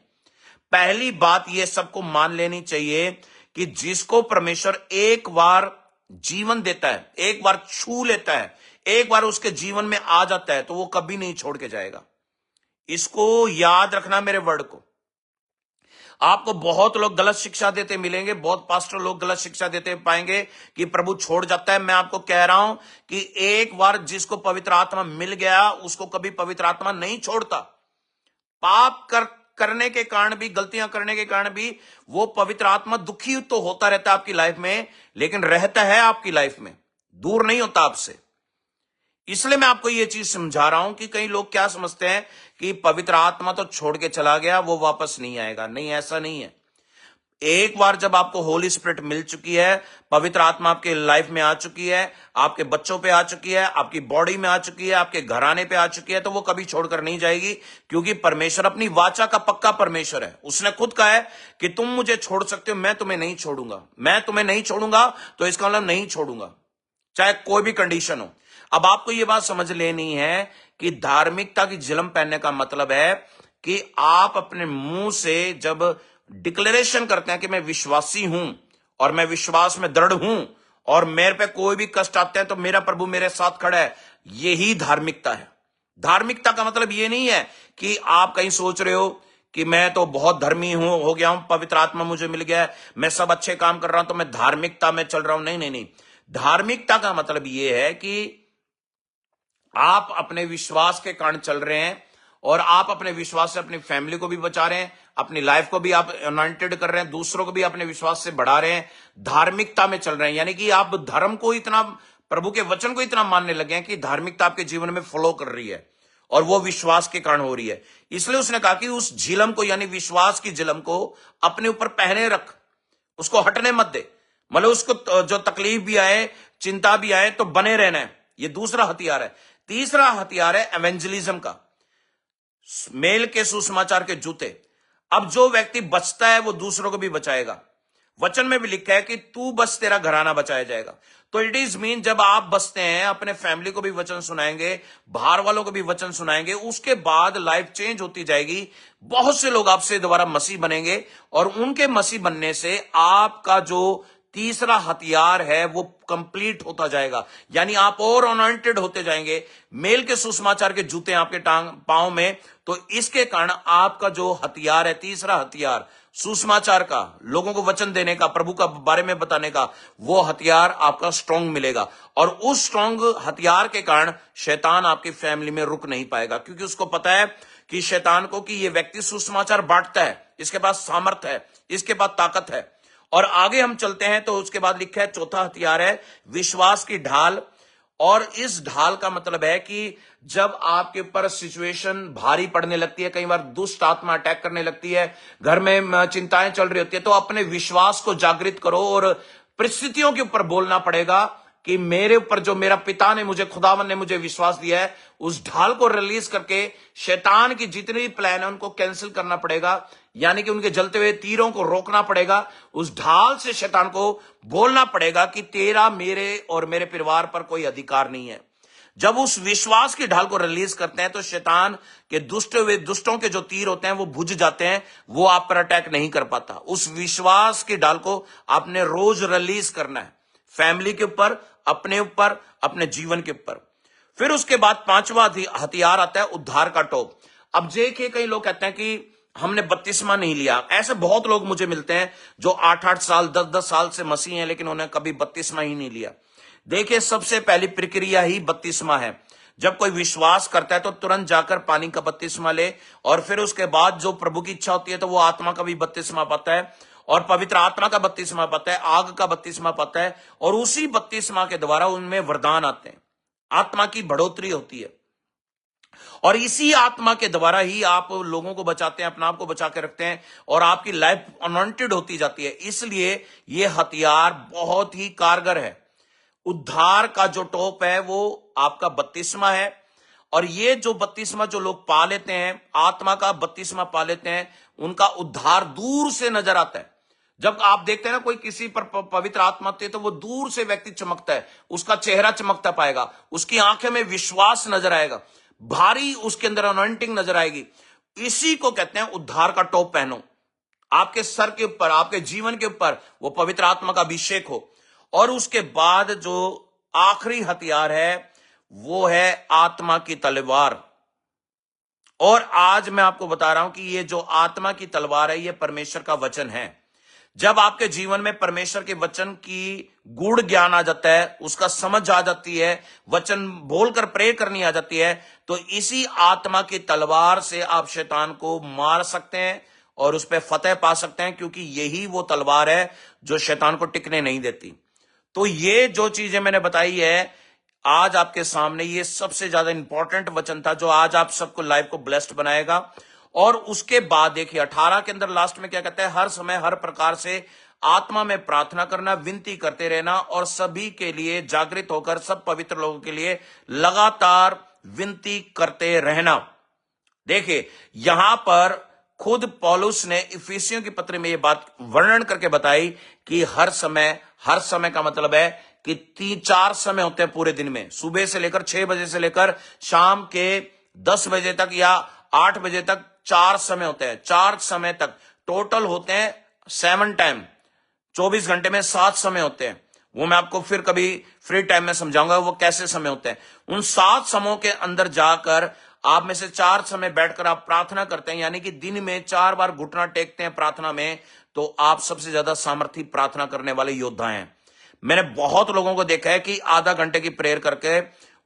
A: पहली बात यह सबको मान लेनी चाहिए कि जिसको परमेश्वर एक बार जीवन देता है, एक बार छू लेता है, एक बार उसके जीवन में आ जाता है, तो वो कभी नहीं छोड़ के जाएगा। इसको याद रखना मेरे वर्ड को। आपको बहुत लोग गलत शिक्षा देते मिलेंगे, बहुत पास्टर लोग गलत शिक्षा देते पाएंगे कि प्रभु छोड़ जाता है। मैं आपको कह रहा हूं कि एक बार जिसको पवित्र आत्मा मिल गया उसको कभी पवित्र आत्मा नहीं छोड़ता। पाप करने के कारण भी, गलतियां करने के कारण भी वो पवित्र आत्मा दुखी तो होता रहता है आपकी लाइफ में, लेकिन रहता है आपकी लाइफ में, दूर नहीं होता आपसे। इसलिए मैं आपको ये चीज समझा रहा हूं कि कई लोग क्या समझते हैं कि पवित्र आत्मा तो छोड़ के चला गया, वो वापस नहीं आएगा। नहीं, ऐसा नहीं है। एक बार जब आपको होली स्पिरिट मिल चुकी है, पवित्र आत्मा आपके लाइफ में आ चुकी है, आपके बच्चों पे आ चुकी है, आपकी बॉडी में आ चुकी है, आपके घराने पे आ चुकी है, तो वो कभी छोड़कर नहीं जाएगी, क्योंकि परमेश्वर अपनी वाचा का पक्का परमेश्वर है। उसने खुद कहा है कि तुम मुझे छोड़ सकते हो, मैं तुम्हें नहीं छोड़ूंगा। मैं तुम्हें नहीं छोड़ूंगा तो इसका मतलब नहीं छोड़ूंगा, चाहे कोई भी कंडीशन हो। अब आपको यह बात समझ लेनी है कि धार्मिकता की झिलम पहनने का मतलब है कि आप अपने मुंह से जब डिक्लेरेशन करते हैं कि मैं विश्वासी हूं और मैं विश्वास में दृढ़ हूं और मेरे पे कोई भी कष्ट आते हैं तो मेरा प्रभु मेरे साथ खड़ा है, यही धार्मिकता है। धार्मिकता का मतलब यह नहीं है कि आप कहीं सोच रहे हो कि मैं तो बहुत धर्मी हो गया हूं, पवित्र आत्मा मुझे मिल गया है, मैं सब अच्छे काम कर रहा हूं तो मैं धार्मिकता में चल रहा हूं। नहीं नहीं नहीं, धार्मिकता का मतलब यह है कि आप अपने विश्वास के कारण चल रहे हैं और आप अपने विश्वास से अपनी फैमिली को भी बचा रहे हैं, अपनी लाइफ को भी आप अनॉइंटेड कर रहे हैं, दूसरों को भी अपने विश्वास से बढ़ा रहे हैं, धार्मिकता में चल रहे हैं। यानी कि आप धर्म को इतना, प्रभु के वचन को इतना मानने लगे हैं कि धार्मिकता आपके जीवन में फ्लो कर रही है और वो विश्वास के कारण हो रही है। इसलिए उसने कहा कि उस झिलम को, यानी विश्वास की झिलम को अपने ऊपर पहने रख, उसको हटने मत दे। मतलब उसको जो तकलीफ भी आए, चिंता भी आए, तो बने रहना है। ये दूसरा हथियार है। तीसरा हथियार है एवेंजलिज्म का, मेल के सुसमाचार के जूते। अब जो व्यक्ति बचता है वो दूसरों को भी बचाएगा। वचन में भी लिखा है कि तू बच, तेरा घराना बचाया जाएगा। तो इट इज मीन, जब आप बचते हैं, अपने फैमिली को भी वचन सुनाएंगे, बाहर वालों को भी वचन सुनाएंगे, उसके बाद लाइफ चेंज होती जाएगी। बहुत से लोग आपसे दोबारा मसीह बनेंगे, और उनके मसीह बनने से आपका जो तीसरा हथियार है वो कंप्लीट होता जाएगा, यानी आप और अनॉइंटेड होते जाएंगे। मेल के सुसमाचार के जूते आपके पांव में, तो इसके कारण आपका जो हथियार है, तीसरा हथियार सुसमाचार का, लोगों को वचन देने का, प्रभु का बारे में बताने का, वो हथियार आपका स्ट्रांग मिलेगा। और उस स्ट्रांग हथियार के कारण शैतान आपकी फैमिली में रुक नहीं पाएगा, क्योंकि उसको पता है कि शैतान को कि ये व्यक्ति सुसमाचार बांटता है, इसके पास सामर्थ्य है, इसके पास ताकत है। और आगे हम चलते हैं तो उसके बाद लिखा है चौथा हथियार है विश्वास की ढाल। और इस ढाल का मतलब है कि जब आपके ऊपर सिचुएशन भारी पड़ने लगती है, कई बार दुष्ट आत्मा अटैक करने लगती है, घर में चिंताएं चल रही होती है, तो अपने विश्वास को जागृत करो और परिस्थितियों के ऊपर बोलना पड़ेगा कि मेरे ऊपर जो मेरा पिता ने मुझे, खुदावन ने मुझे विश्वास दिया है, उस ढाल को रिलीज करके शैतान की जितनी भी प्लान है उनको कैंसिल करना पड़ेगा, यानी कि उनके जलते हुए तीरों को रोकना पड़ेगा। उस ढाल से शैतान को बोलना पड़ेगा कि तेरा मेरे और मेरे परिवार पर कोई अधिकार नहीं है। जब उस विश्वास की ढाल को रिलीज करते हैं तो शैतान के दुष्टों के जो तीर होते हैं वो बुझ जाते हैं, वो आप पर अटैक नहीं कर पाता। उस विश्वास की ढाल को आपने रोज रिलीज करना है, फैमिली के ऊपर, अपने ऊपर, अपने जीवन के ऊपर। फिर उसके बाद पांचवा हथियार आता है उद्धार का टोप। अब देखिए, कई लोग कहते हैं कि हमने बपतिस्मा नहीं लिया। ऐसे बहुत लोग मुझे मिलते हैं जो 8-8 साल, 10-10 साल से मसीह हैं, लेकिन उन्हें कभी बपतिस्मा ही नहीं लिया। देखिए, सबसे पहली प्रक्रिया ही बपतिस्मा है। जब कोई विश्वास करता है तो तुरंत जाकर पानी का बपतिस्मा ले, और फिर उसके बाद जो प्रभु की इच्छा होती है तो वो आत्मा का भी बपतिस्मा पाता है, और पवित्र आत्मा का बपतिस्मा पाता है, आग का बपतिस्मा पाता है, और उसी बपतिस्मा के द्वारा उनमें वरदान आते हैं, आत्मा की बढ़ोतरी होती है, और इसी आत्मा के द्वारा ही आप लोगों को बचाते हैं, अपना आप को बचा के रखते हैं, और आपकी लाइफ अनॉइंटेड होती जाती है। इसलिए यह हथियार बहुत ही कारगर है। उद्धार का जो टोप है वो आपका बपतिस्मा है, और ये जो बपतिस्मा जो लोग पा लेते हैं, आत्मा का बपतिस्मा पा लेते हैं, उनका उद्धार दूर से नजर आता है। जब आप देखते हैं ना कोई किसी पर पवित्र आत्मा आती है तो वो दूर से व्यक्ति चमकता है, उसका चेहरा चमकता पाएगा, उसकी आंखें में विश्वास नजर आएगा, भारी उसके अंदर अनॉइंटिंग नजर आएगी। इसी को कहते हैं उद्धार का टोप पहनो, आपके सर के ऊपर, आपके जीवन के ऊपर वो पवित्र आत्मा का अभिषेक हो। और उसके बाद जो आखिरी हथियार है वो है आत्मा की तलवार। और आज मैं आपको बता रहा हूं कि ये जो आत्मा की तलवार है ये परमेश्वर का वचन है। जब आपके जीवन में परमेश्वर के वचन की गूढ़ ज्ञान आ जाता है, उसका समझ आ जाती है, वचन बोलकर प्रे करनी आ जाती है, तो इसी आत्मा की तलवार से आप शैतान को मार सकते हैं और उस पर फतेह पा सकते हैं, क्योंकि यही वो तलवार है जो शैतान को टिकने नहीं देती। तो ये जो चीजें मैंने बताई है आज आपके सामने, ये सबसे ज्यादा इंपॉर्टेंट वचन था जो आज आप सबको लाइफ को ब्लेस्ड बनाएगा। और उसके बाद देखिए 18 के अंदर लास्ट में क्या कहता है, हर समय हर प्रकार से आत्मा में प्रार्थना करना, विनती करते रहना, और सभी के लिए जागृत होकर सब पवित्र लोगों के लिए लगातार विनती करते रहना। देखिए यहां पर खुद पौलुस ने इफिसियों की पत्र में यह बात वर्णन करके बताई कि हर समय का मतलब है कि 3-4 समय होते हैं पूरे दिन में, सुबह से लेकर 6 बजे से लेकर शाम के 10 बजे तक या 8 बजे तक 4 समय होते हैं। 4 समय तक टोटल होते हैं 7 टाइम, 24 घंटे में 7 समय होते हैं। वो मैं आपको फिर कभी फ्री टाइम में समझाऊंगा वो कैसे समय होते हैं। उन 7 समयों के अंदर जाकर आप में से 4 समय बैठकर आप प्रार्थना करते हैं, यानी कि दिन में 4 बार घुटना टेकते हैं प्रार्थना में, तो आप सबसे ज्यादा सामर्थी प्रार्थना करने वाले योद्धा हैं। मैंने बहुत लोगों को देखा है कि आधा घंटे की प्रेयर करके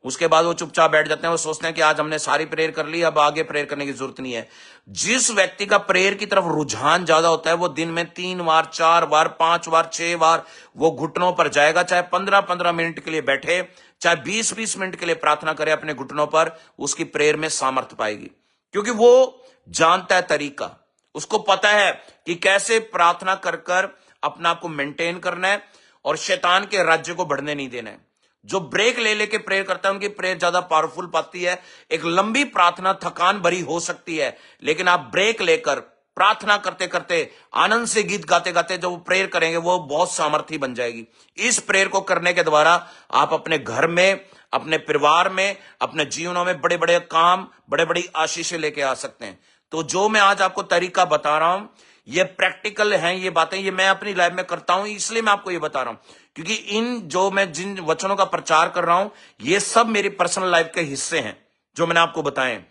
A: उसके बाद वो चुपचाप बैठ जाते हैं, वो सोचते हैं कि आज हमने सारी प्रेयर कर ली, अब आगे प्रेयर करने की जरूरत नहीं है। जिस व्यक्ति का प्रेयर की तरफ रुझान ज्यादा होता है वो दिन में 3 बार, 4 बार, 5 बार, 6 बार वो घुटनों पर जाएगा, चाहे 15-15 मिनट के लिए बैठे,
B: चाहे 20-20 मिनट के लिए प्रार्थना करे अपने घुटनों पर, उसकी प्रेयर में सामर्थ्य पाएगी, क्योंकि वो जानता है तरीका, उसको पता है कि कैसे प्रार्थना कर कर अपना आप को मेंटेन करना है और शैतान के राज्य को बढ़ने नहीं देना है। जो ब्रेक ले लेके प्रेयर करता है उनकी प्रेयर ज्यादा पावरफुल पाती है। एक लंबी प्रार्थना थकान भरी हो सकती है, लेकिन आप ब्रेक लेकर प्रार्थना करते करते आनंद से गीत गाते गाते जब वो प्रेयर करेंगे वो बहुत सामर्थ्य बन जाएगी। इस प्रेयर को करने के द्वारा आप अपने घर में, अपने परिवार में, अपने जीवनों में बड़े बड़े काम, बड़े बड़ी आशीषें लेके आ सकते हैं। तो जो मैं आज आपको तरीका बता रहा हूं, ये प्रैक्टिकल हैं, ये बातें ये मैं अपनी लाइफ में करता हूं, इसलिए मैं आपको ये बता रहा हूं, क्योंकि इन जो मैं जिन वचनों का प्रचार कर रहा हूं ये सब मेरी पर्सनल लाइफ के हिस्से हैं जो मैंने आपको बताए।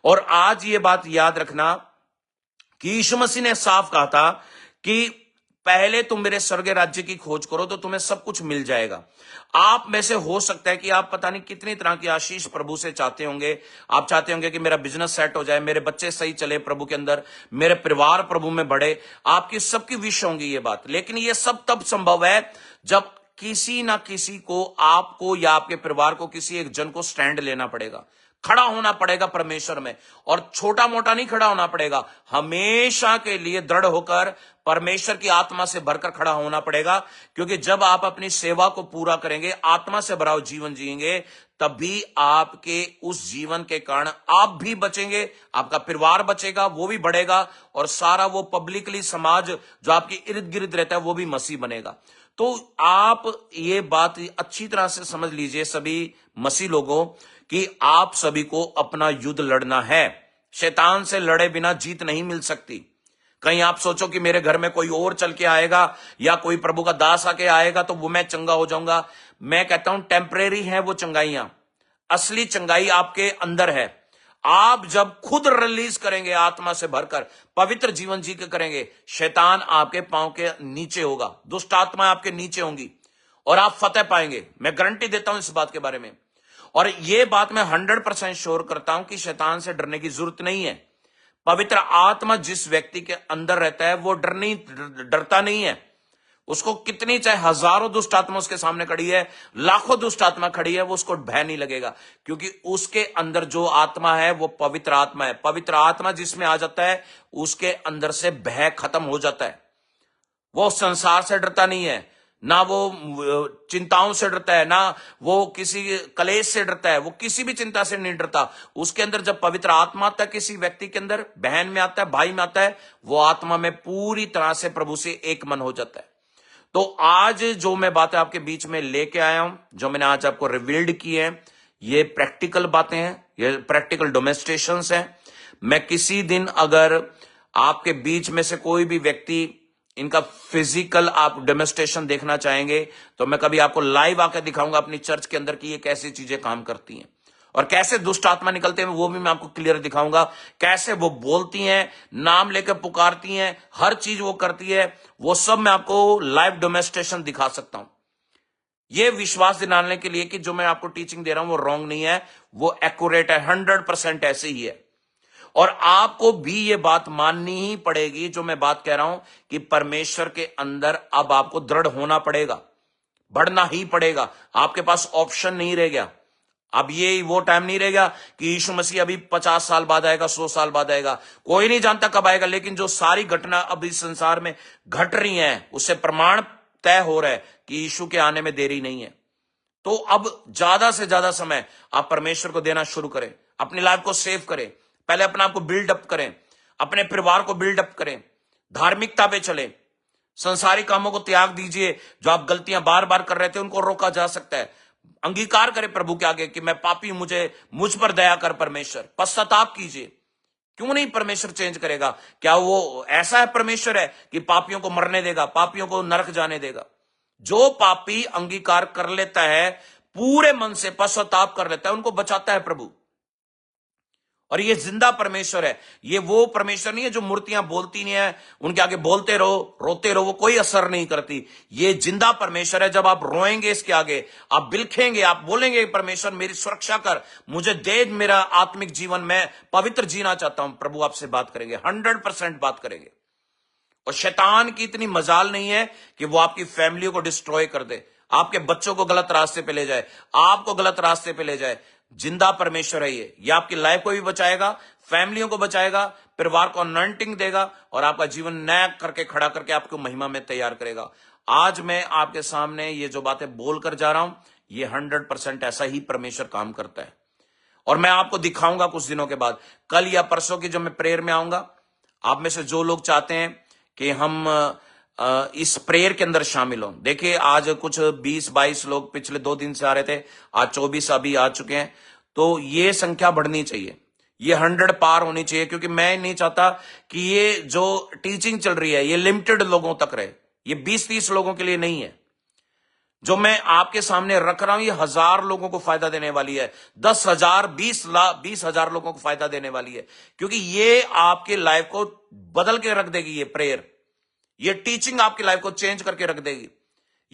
B: और आज ये बात याद रखना कि यीशु मसीह ने साफ कहा था कि पहले तुम मेरे स्वर्गीय राज्य की खोज करो तो तुम्हें सब कुछ मिल जाएगा। आप में से हो सकता है कि आप पता नहीं कितनी तरह की आशीष प्रभु से चाहते होंगे। आप चाहते होंगे कि मेरा बिजनेस सेट हो जाए, मेरे बच्चे सही चले प्रभु के अंदर, मेरे परिवार प्रभु में बढ़े। आपकी सबकी विश होंगी ये बात, लेकिन ये सब तब संभव है जब किसी ना किसी को, आपको या आपके परिवार को, किसी एक जन को स्टैंड लेना पड़ेगा, खड़ा होना पड़ेगा परमेश्वर में। और छोटा मोटा नहीं खड़ा होना पड़ेगा, हमेशा के लिए दृढ़ होकर परमेश्वर की आत्मा से भरकर खड़ा होना पड़ेगा। क्योंकि जब आप अपनी सेवा को पूरा करेंगे, आत्मा से भरा हुआ जीवन जिएंगे, तभी आपके उस जीवन के कारण आप भी बचेंगे, आपका परिवार बचेगा, वो भी बढ़ेगा, और सारा वो पब्लिकली समाज जो आपके इर्द गिर्द रहता है वो भी मसीह बनेगा। तो आप ये बात अच्छी तरह से समझ लीजिए सभी मसीह लोगों, कि आप सभी को अपना युद्ध लड़ना है। शैतान से लड़े बिना जीत नहीं मिल सकती। कहीं आप सोचो कि मेरे घर में कोई और चल के आएगा या कोई प्रभु का दास आके आएगा तो वो मैं चंगा हो जाऊंगा। मैं कहता हूं टेम्परेरी है वो चंगाइयां, असली चंगाई आपके अंदर है। आप जब खुद रिलीज करेंगे, आत्मा से भरकर पवित्र जीवन जी के करेंगे, शैतान आपके पांव के नीचे होगा, दुष्ट आत्मा आपके नीचे होंगी और आप फतेह पाएंगे। मैं गारंटी देता हूं इस बात के बारे में। और ये बात मैं 100% श्योर करता हूं कि शैतान से डरने की जरूरत नहीं है। पवित्र आत्मा जिस व्यक्ति के अंदर रहता है वो डरता नहीं है। उसको कितनी, चाहे हजारों दुष्ट आत्मा उसके सामने खड़ी है, लाखों दुष्ट आत्मा खड़ी है, वो उसको भय नहीं लगेगा, क्योंकि उसके अंदर जो आत्मा है वो पवित्र आत्मा है। पवित्र आत्मा जिसमें आ जाता है उसके अंदर से भय खत्म हो जाता है। वो संसार से डरता नहीं है, ना वो चिंताओं से डरता है, ना वो किसी कलेश से डरता है, वो किसी भी चिंता से नहीं डरता। उसके अंदर जब पवित्र आत्मा आता है, किसी व्यक्ति के अंदर, बहन में आता है, भाई में आता है, वो आत्मा में पूरी तरह से प्रभु से एक मन हो जाता है। तो आज जो मैं बातें आपके बीच में लेके आया हूं, जो मैंने आज आपको रिवील्ड की है, ये प्रैक्टिकल बातें हैं, ये प्रैक्टिकल डोमेस्ट्रेशंस हैं। मैं किसी दिन अगर आपके बीच में से कोई भी व्यक्ति इनका फिजिकल आप डेमोन्स्ट्रेशन देखना चाहेंगे तो मैं कभी आपको लाइव आकर दिखाऊंगा अपनी चर्च के अंदर कि ये कैसी चीजें काम करती हैं और कैसे दुष्ट आत्मा निकलते हैं, वो भी मैं आपको क्लियर दिखाऊंगा। कैसे वो बोलती हैं, नाम लेकर पुकारती हैं, हर चीज वो करती है, वो सब मैं आपको लाइव डेमोन्स्ट्रेशन दिखा सकता हूं। ये विश्वास दिलाने के लिए कि जो मैं आपको टीचिंग दे रहा हूं वो रॉन्ग नहीं है, वो एक्यूरेट है, 100% ऐसे ही है। और आपको भी ये बात माननी ही पड़ेगी जो मैं बात कह रहा हूं कि परमेश्वर के अंदर अब आपको दृढ़ होना पड़ेगा, बढ़ना ही पड़ेगा। आपके पास ऑप्शन नहीं रह गया। अब ये वो टाइम नहीं रहेगा कि यीशु मसीह अभी 50 साल बाद आएगा, 100 साल बाद आएगा, कोई नहीं जानता कब आएगा। लेकिन जो सारी घटना अब इस संसार में घट रही हैं उससे प्रमाण तय हो रहा है कि यीशु के आने में देरी नहीं है। तो अब ज्यादा से ज्यादा समय आप परमेश्वर को देना शुरू करें, अपनी लाइफ को सेव करें, पहले अपने आप को बिल्डअप करें, अपने परिवार को बिल्डअप करें, धार्मिकता पे चले, संसारी कामों को त्याग दीजिए। जो आप गलतियां बार बार कर रहे थे उनको रोका जा सकता है। अंगीकार करें प्रभु के आगे कि मैं पापी हूं, मुझ पर दया कर परमेश्वर, पश्चाताप कीजिए। क्यों नहीं परमेश्वर चेंज करेगा? क्या वो ऐसा है परमेश्वर है कि पापियों को मरने देगा, पापियों को नरक जाने देगा? जो पापी अंगीकार कर लेता है, पूरे मन से पश्चाताप कर लेता है, उनको बचाता है प्रभु। और ये जिंदा परमेश्वर है। ये वो परमेश्वर नहीं है जो मूर्तियां बोलती नहीं है, उनके आगे बोलते रहो, रोते रहो, वो कोई असर नहीं करती। ये जिंदा परमेश्वर है। जब आप रोएंगे इसके आगे, आप बिलखेंगे, आप बोलेंगे परमेश्वर मेरी सुरक्षा कर, मुझे दे मेरा आत्मिक जीवन में पवित्र जीना चाहता हूं, प्रभु आपसे बात करेंगे, 100% बात करेंगे। और शैतान की इतनी मजाल नहीं है कि वो आपकी फैमिली को डिस्ट्रॉय कर दे, आपके बच्चों को गलत रास्ते पे ले जाए, आपको गलत रास्ते पे ले जाए, जिंदा परमेश्वर है ये आपकी लाइफ को भी बचाएगा, फैमिलियों को बचाएगा, परिवार को अनॉइंटिंग देगा और आपका जीवन नया करके खड़ा करके आपको महिमा में तैयार करेगा। आज मैं आपके सामने ये जो बातें बोलकर जा रहा हूं, ये 100% ऐसा ही परमेश्वर काम करता है। और मैं आपको दिखाऊंगा कुछ दिनों के बाद, कल या परसों की जब मैं प्रेयर में आऊंगा, आप में से जो लोग चाहते हैं कि हम इस प्रेयर के अंदर शामिल हों। देखिए आज कुछ 20-22 लोग पिछले 2 दिन से आ रहे थे, आज 24 अभी आ चुके हैं। तो ये संख्या बढ़नी चाहिए, ये 100 पार होनी चाहिए, क्योंकि मैं नहीं चाहता कि ये जो टीचिंग चल रही है ये लिमिटेड लोगों तक रहे, ये 20-30 लोगों के लिए नहीं है। जो मैं आपके सामने रख रहा हूं ये 1000 लोगों को फायदा देने वाली है, 10,000, 20,000 लोगों को फायदा देने वाली है, क्योंकि ये आपके लाइफ को बदल के रख देगी। ये प्रेयर, ये टीचिंग आपकी लाइफ को चेंज करके रख देगी।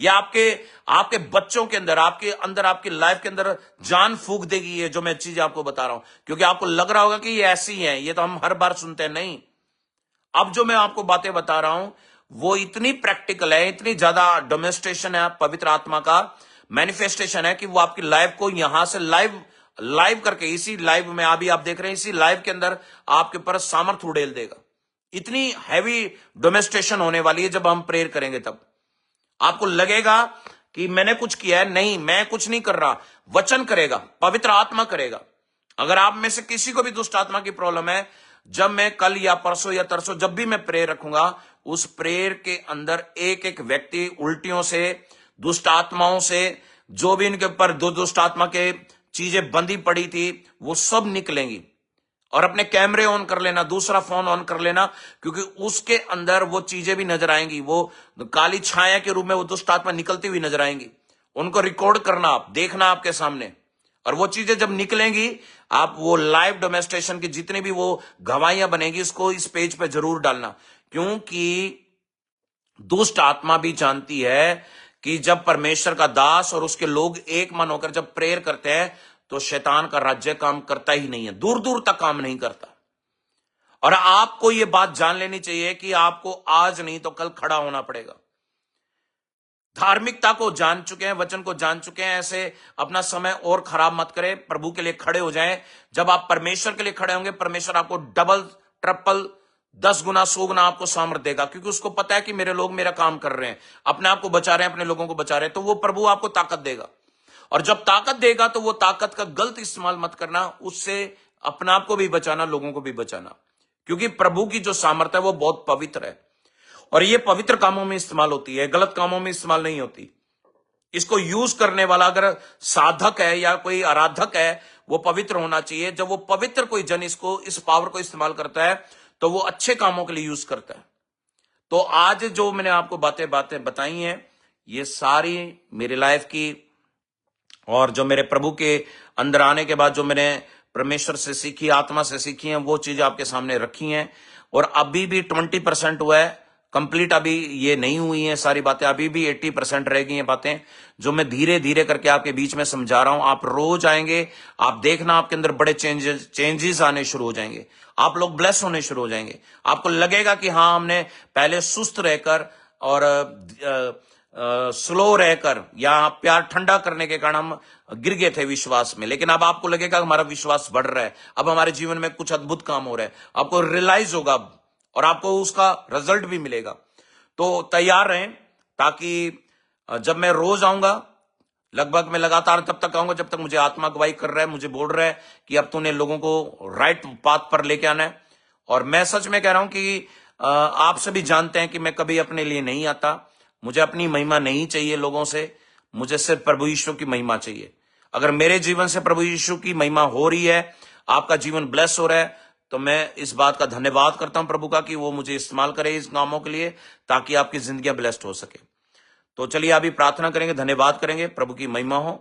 B: ये आपके बच्चों के अंदर, आपकी लाइफ के अंदर जान फूंक देगी। ये जो मैं चीज आपको बता रहा हूं, क्योंकि आपको लग रहा होगा कि ये ऐसी हैं, ये तो हम हर बार सुनते हैं। नहीं, अब जो मैं आपको बातें बता रहा हूं वो इतनी प्रैक्टिकल है, इतनी ज्यादा डेमोन्स्ट्रेशन है, पवित्र आत्मा का मैनिफेस्टेशन है कि वो आपकी लाइफ को यहां से लाइव करके, इसी लाइव में अभी आप देख रहे हैं, इसी लाइव के अंदर आपके ऊपर सामर्थ्य उड़ेल देगा। इतनी हैवी डेमोन्स्ट्रेशन होने वाली है। जब हम प्रेयर करेंगे तब आपको लगेगा कि मैंने कुछ किया है, नहीं, मैं कुछ नहीं कर रहा, वचन करेगा, पवित्र आत्मा करेगा। अगर आप में से किसी को भी दुष्ट आत्मा की प्रॉब्लम है, जब मैं कल या परसों या तरसों जब भी मैं प्रेयर रखूंगा, उस प्रेयर के अंदर एक एक व्यक्ति उल्टियों से, दुष्ट आत्माओं से, जो भी इनके ऊपर दुष्ट आत्मा के चीजें बंधी पड़ी थी, वो सब निकलेंगी। और अपने कैमरे ऑन कर लेना, दूसरा फोन ऑन कर लेना, क्योंकि उसके अंदर वो चीजें भी नजर आएंगी, वो काली छाया के रूप में वो दुष्ट आत्मा निकलती हुई नजर आएंगी। उनको रिकॉर्ड करना, आप देखना आपके सामने, और वो चीजें जब निकलेंगी, आप वो लाइव डेमोन्स्ट्रेशन की जितनी भी वो गवाहियां बनेगी, उसको इस पेज पे जरूर डालना। क्योंकि दुष्ट आत्मा भी जानती है कि जब परमेश्वर का दास और उसके लोग एक मन होकर जब प्रेयर करते हैं, तो शैतान का राज्य काम करता ही नहीं है, दूर दूर तक काम नहीं करता। और आपको यह बात जान लेनी चाहिए कि आपको आज नहीं तो कल खड़ा होना पड़ेगा। धार्मिकता को जान चुके हैं, वचन को जान चुके हैं, ऐसे अपना समय और खराब मत करें, प्रभु के लिए खड़े हो जाएं। जब आप परमेश्वर के लिए खड़े होंगे, परमेश्वर आपको डबल, ट्रिपल, 10 गुना, 100 गुना आपको सामर्थ देगा, क्योंकि उसको पता है कि मेरे लोग मेरा काम कर रहे हैं, अपने आप को बचा रहे हैं, अपने लोगों को बचा रहे हैं, तो वो प्रभु आपको ताकत देगा। और जब ताकत देगा तो वो ताकत का गलत इस्तेमाल मत करना, उससे अपने आप को भी बचाना, लोगों को भी बचाना, क्योंकि प्रभु की जो सामर्थ्य है वो बहुत पवित्र है, और ये पवित्र कामों में इस्तेमाल होती है, गलत कामों में इस्तेमाल नहीं होती। इसको यूज करने वाला अगर साधक है या कोई आराधक है, वो पवित्र होना चाहिए। जब वो पवित्र कोई जन इस पावर को इस्तेमाल करता है, तो वो अच्छे कामों के लिए यूज करता है। तो आज जो मैंने आपको बातें बताई हैं, ये सारी मेरी लाइफ की, और जो मेरे प्रभु के अंदर आने के बाद जो मैंने परमेश्वर से सीखी, आत्मा से सीखी हैं, वो चीजें आपके सामने रखी हैं। और अभी भी 20% हुआ है कंप्लीट, अभी ये नहीं हुई हैं सारी बातें, अभी भी 80% रह गई हैं बातें, जो मैं धीरे धीरे करके आपके बीच में समझा रहा हूं। आप रोज आएंगे, आप देखना आपके अंदर बड़े चेंजेस आने शुरू हो जाएंगे, आप लोग ब्लेस होने शुरू हो जाएंगे। आपको लगेगा कि हाँ, हमने पहले सुस्त रहकर और स्लो रहकर या प्यार ठंडा करने के कारण हम गिर गए थे विश्वास में, लेकिन अब आपको लगेगा हमारा विश्वास बढ़ रहा है, अब हमारे जीवन में कुछ अद्भुत काम हो रहा है, आपको रियलाइज होगा और आपको उसका रिजल्ट भी मिलेगा। तो तैयार रहें, ताकि जब मैं रोज आऊंगा, लगभग मैं लगातार तब तक आऊंगा जब तक मुझे आत्मा गवाही कर रहा है, मुझे बोल रहा है कि अब तूने लोगों को राइट पाथ पर लेके आना है। और मैं सच में कह रहा हूं कि आप सभी जानते हैं कि मैं कभी अपने लिए नहीं आता, मुझे अपनी महिमा नहीं चाहिए लोगों से, मुझे सिर्फ प्रभु यीशु की महिमा चाहिए। अगर मेरे जीवन से प्रभु यीशु की महिमा हो रही है, आपका जीवन ब्लेस हो रहा है, तो मैं इस बात का धन्यवाद करता हूं प्रभु का कि वो मुझे इस्तेमाल करे इस कामों के लिए, ताकि आपकी जिंदगियां ब्लेस्ड हो सके। तो चलिए अभी प्रार्थना करेंगे, धन्यवाद करेंगे, प्रभु की महिमा हो।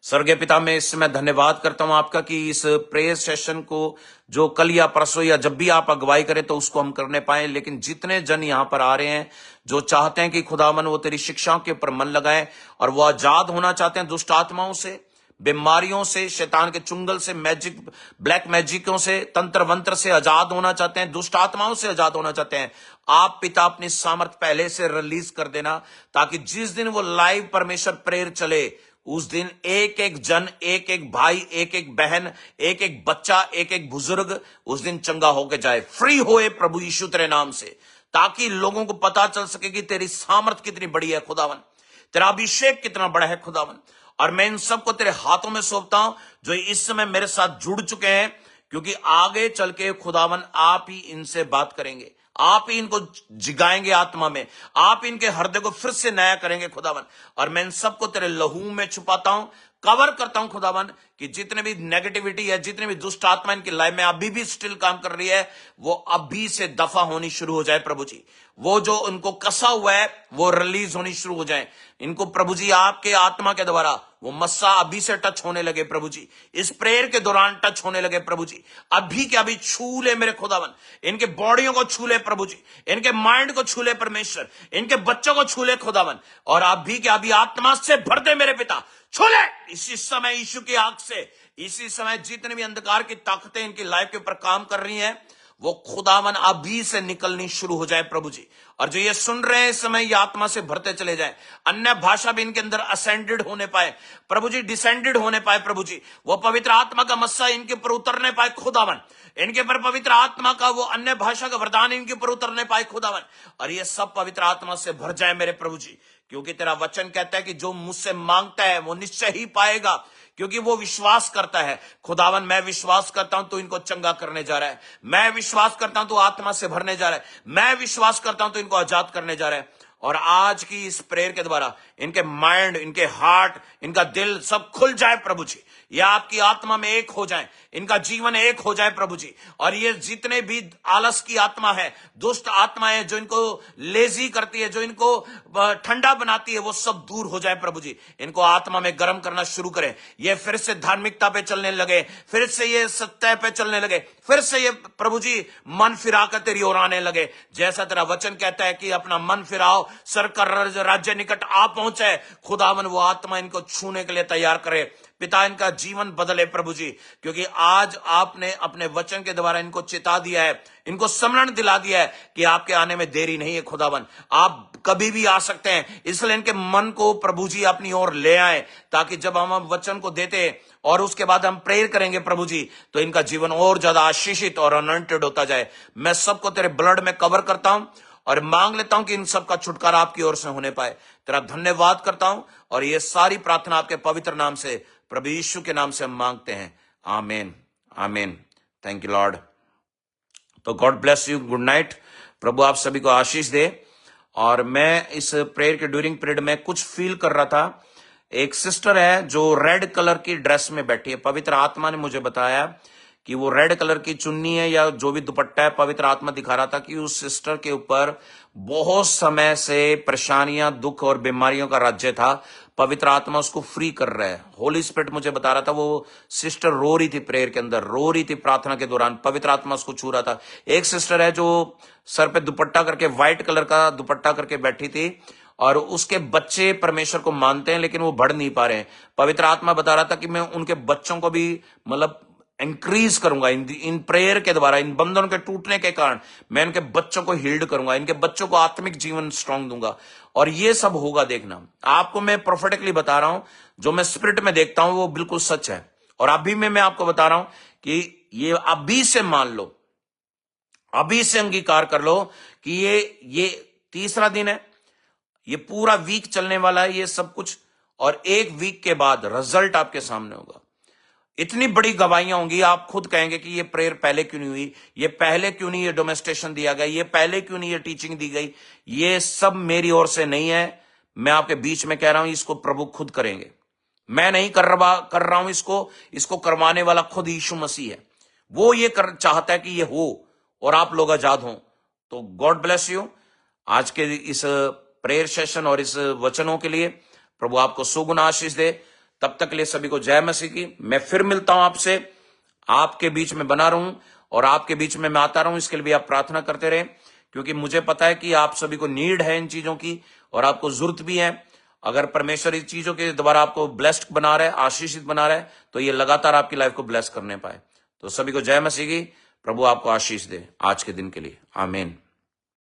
B: स्वर्गीय पिता, मैं इस समय धन्यवाद करता हूं आपका कि इस प्रेयर सेशन को जो कल या परसों या जब भी आप अगुवाई करें तो उसको हम करने पाए। लेकिन जितने जन यहां पर आ रहे हैं जो चाहते हैं कि खुदावन वो तेरी शिक्षाओं के ऊपर मन लगाएं, और वो आजाद होना चाहते हैं दुष्ट आत्माओं से, बीमारियों से, शैतान के चुंगल से, ब्लैक मैजिकों से, तंत्र मंत्र से आजाद होना चाहते हैं, दुष्ट आत्माओं से आजाद होना चाहते हैं, आप पिता अपनी सामर्थ पहले से रिलीज कर देना, ताकि जिस दिन वो लाइव परमेश्वर प्रेयर चले, उस दिन एक एक जन, एक एक भाई, एक एक बहन, एक एक बच्चा, एक एक बुजुर्ग उस दिन चंगा होके जाए, फ्री होए प्रभु यीशु तेरे नाम से, ताकि लोगों को पता चल सके कि तेरी सामर्थ कितनी बड़ी है खुदावन, तेरा अभिषेक कितना बड़ा है खुदावन। और मैं इन सबको तेरे हाथों में सौंपता हूं जो इस समय मेरे साथ जुड़ चुके हैं, क्योंकि आगे चल के खुदावन आप ही इनसे बात करेंगे, आप ही इनको जिगाएंगे आत्मा में, आप इनके हृदय को फिर से नया करेंगे खुदावन। और मैं इन सबको तेरे लहू में छुपाता हूं, कवर करता हूं खुदावन, कि जितने भी नेगेटिविटी है, जितने भी दुष्ट आत्मा इनकी लाइफ में अभी भी स्टिल काम कर रही है, वो अभी से दफा होनी शुरू हो जाए प्रभु जी। वो जो उनको कसा हुआ है वो रिलीज होनी शुरू हो जाए। इनको प्रभु जी आपके आत्मा के द्वारा वो मस्सा अभी से टच होने लगे प्रभु जी, इस प्रेयर के दौरान टच होने लगे प्रभु जी, अभी के अभी छू ले मेरे खुदावन, इनके बॉडियों को छू ले प्रभु जी, इनके माइंड को छू ले परमेश्वर, इनके बच्चों को छू ले खुदावन, और अभी के अभी आत्मा से भर दे मेरे पिता, छू ले इसी समय यीशु की आंख से। इसी समय जितने भी अंधकार की ताकतें इनकी लाइफ के ऊपर काम कर रही हैं, वो खुदावन अभी से निकलनी शुरू हो जाए प्रभु जी। और जो ये सुन रहे हैं इस समय, ये आत्मा से भरते चले जाएं, अन्य भाषा भी इनके अंदर असेंडेड होने पाए प्रभु जी, डिसेंडेड होने पाए प्रभु जी, वो पवित्र आत्मा का मस्सा इनके ऊपर उतरने पाए खुदावन, इनके ऊपर पवित्र आत्मा का वो अन्य भाषा का वरदान इनके ऊपर उतरने पाए खुदावन, और ये सब पवित्र आत्मा से भर जाए मेरे प्रभु जी। क्योंकि तेरा वचन कहता है कि जो मुझसे मांगता है वो निश्चय ही पाएगा, क्योंकि वो विश्वास करता है खुदावन। मैं विश्वास करता हूं तो इनको चंगा करने जा रहा है, मैं विश्वास करता हूं तो आत्मा से भरने जा रहा है, मैं विश्वास करता हूं तो इनको आजाद करने जा रहा है। और आज की इस प्रेयर के द्वारा इनके माइंड, इनके हार्ट, इनका दिल सब खुल जाए प्रभु जी, ये आपकी आत्मा में एक हो जाए, इनका जीवन एक हो जाए प्रभु जी। और ये जितने भी आलस की आत्मा है, दुष्ट आत्मा है जो इनको लेजी करती है, जो इनको ठंडा बनाती है, वो सब दूर हो जाए प्रभु जी। इनको आत्मा में गर्म करना शुरू करें, ये फिर से धार्मिकता पे चलने लगे, फिर से ये सत्य पे चलने लगे, फिर से ये प्रभु जी मन फिराकर तेरी ओर आने लगे। जैसा तेरा वचन कहता है कि अपना मन फिराओ, सर का राज्य निकट आ पहुंचे, खुदावन वो आत्मा इनको छूने के लिए तैयार करे पिता, इनका जीवन बदले प्रभु जी। क्योंकि आज आपने अपने वचन के द्वारा इनको चेता दिया है, इनको स्मरण दिला दिया है कि आपके आने में देरी नहीं है खुदावन, आप कभी भी आ सकते हैं। इसलिए इनके मन को प्रभु जी अपनी ओर ले आए, ताकि जब हम वचन को देते और उसके बाद हम प्रेयर करेंगे प्रभु जी, तो इनका जीवन और ज्यादा आशीषित और अनॉइंटेड होता जाए। मैं सबको तेरे ब्लड में कवर करता हूं और मांग लेता हूं कि इन सब का छुटकारा आपकी ओर से होने पाए। तेरा धन्यवाद करता हूं, और ये सारी प्रार्थना आपके पवित्र नाम से, प्रभु यीशु के नाम से हम मांगते हैं। आमीन, आमीन। Thank you Lord. तो God bless you, good night. प्रभु आप सभी को आशीष दे। और मैं इस प्रेयर के ड्यूरिंग पीरियड में कुछ फील कर रहा था। एक सिस्टर है जो रेड कलर की ड्रेस में बैठी है, पवित्र आत्मा ने मुझे बताया कि वो रेड कलर की चुन्नी है या जो भी दुपट्टा है, पवित्र आत्मा दिखा रहा था कि उस सिस्टर के ऊपर बहुत समय से परेशानियां, दुख और बीमारियों का राज्य था। पवित्र आत्मा उसको फ्री कर रहा है। होली स्पिरिट मुझे बता रहा था, वो सिस्टर रो रही थी प्रेयर के अंदर, रो रही थी प्रार्थना के दौरान, पवित्र आत्मा उसको छू रहा था। एक सिस्टर है जो सर पे दुपट्टा करके, व्हाइट कलर का दुपट्टा करके बैठी थी, और उसके बच्चे परमेश्वर को मानते हैं लेकिन वो बढ़ नहीं पा रहे हैं। पवित्र आत्मा बता रहा था कि मैं उनके बच्चों को भी मतलब इंक्रीज करूंगा इन प्रेयर के द्वारा, इन बंधनों के टूटने के कारण मैं इनके बच्चों को हील्ड करूंगा, इनके बच्चों को आत्मिक जीवन स्ट्रांग दूंगा। और ये सब होगा, देखना। आपको मैं प्रोफेटिकली बता रहा हूं, जो मैं स्पिरिट में देखता हूं वो बिल्कुल सच है। और अभी मैं आपको बता रहा हूं कि ये अभी से मान लो, अभी से अंगीकार कर लो कि ये तीसरा दिन है, ये पूरा वीक चलने वाला है ये सब कुछ, और एक वीक के बाद रिजल्ट आपके सामने होगा। इतनी बड़ी गवाहियां होंगी, आप खुद कहेंगे कि ये प्रेयर पहले क्यों नहीं हुई, ये पहले क्यों नहीं ये डोमेस्टेशन दिया गया, ये पहले क्यों नहीं ये टीचिंग दी गई। ये सब मेरी ओर से नहीं है, मैं आपके बीच में कह रहा हूं, इसको प्रभु खुद करेंगे। मैं नहीं कर रहा हूं इसको करवाने वाला खुद यीशु मसीह है। वो ये चाहता है कि ये हो और आप लोग आजाद हों। तो गॉड ब्लेस यू। आज के इस प्रेयर सेशन और इस वचनों के लिए प्रभु आपको सुगुना आशीष दे। तब तक के लिए सभी को जय मसीह की। मैं फिर मिलता हूं आपसे, आपके बीच में बना रहूं और आपके बीच में मैं आता रहूं। इसके लिए भी आप प्रार्थना करते रहें, क्योंकि मुझे पता है कि आप सभी को नीड है इन चीजों की और आपको जरूरत भी है। अगर परमेश्वर इस चीजों के द्वारा आपको ब्लेस्ड बना रहा है, आशीषित बना रहा है, तो ये लगातार आपकी लाइफ को ब्लेस करने पाए। तो सभी को जय मसीह की। प्रभु आपको आशीष दे आज के दिन के लिए। आमीन।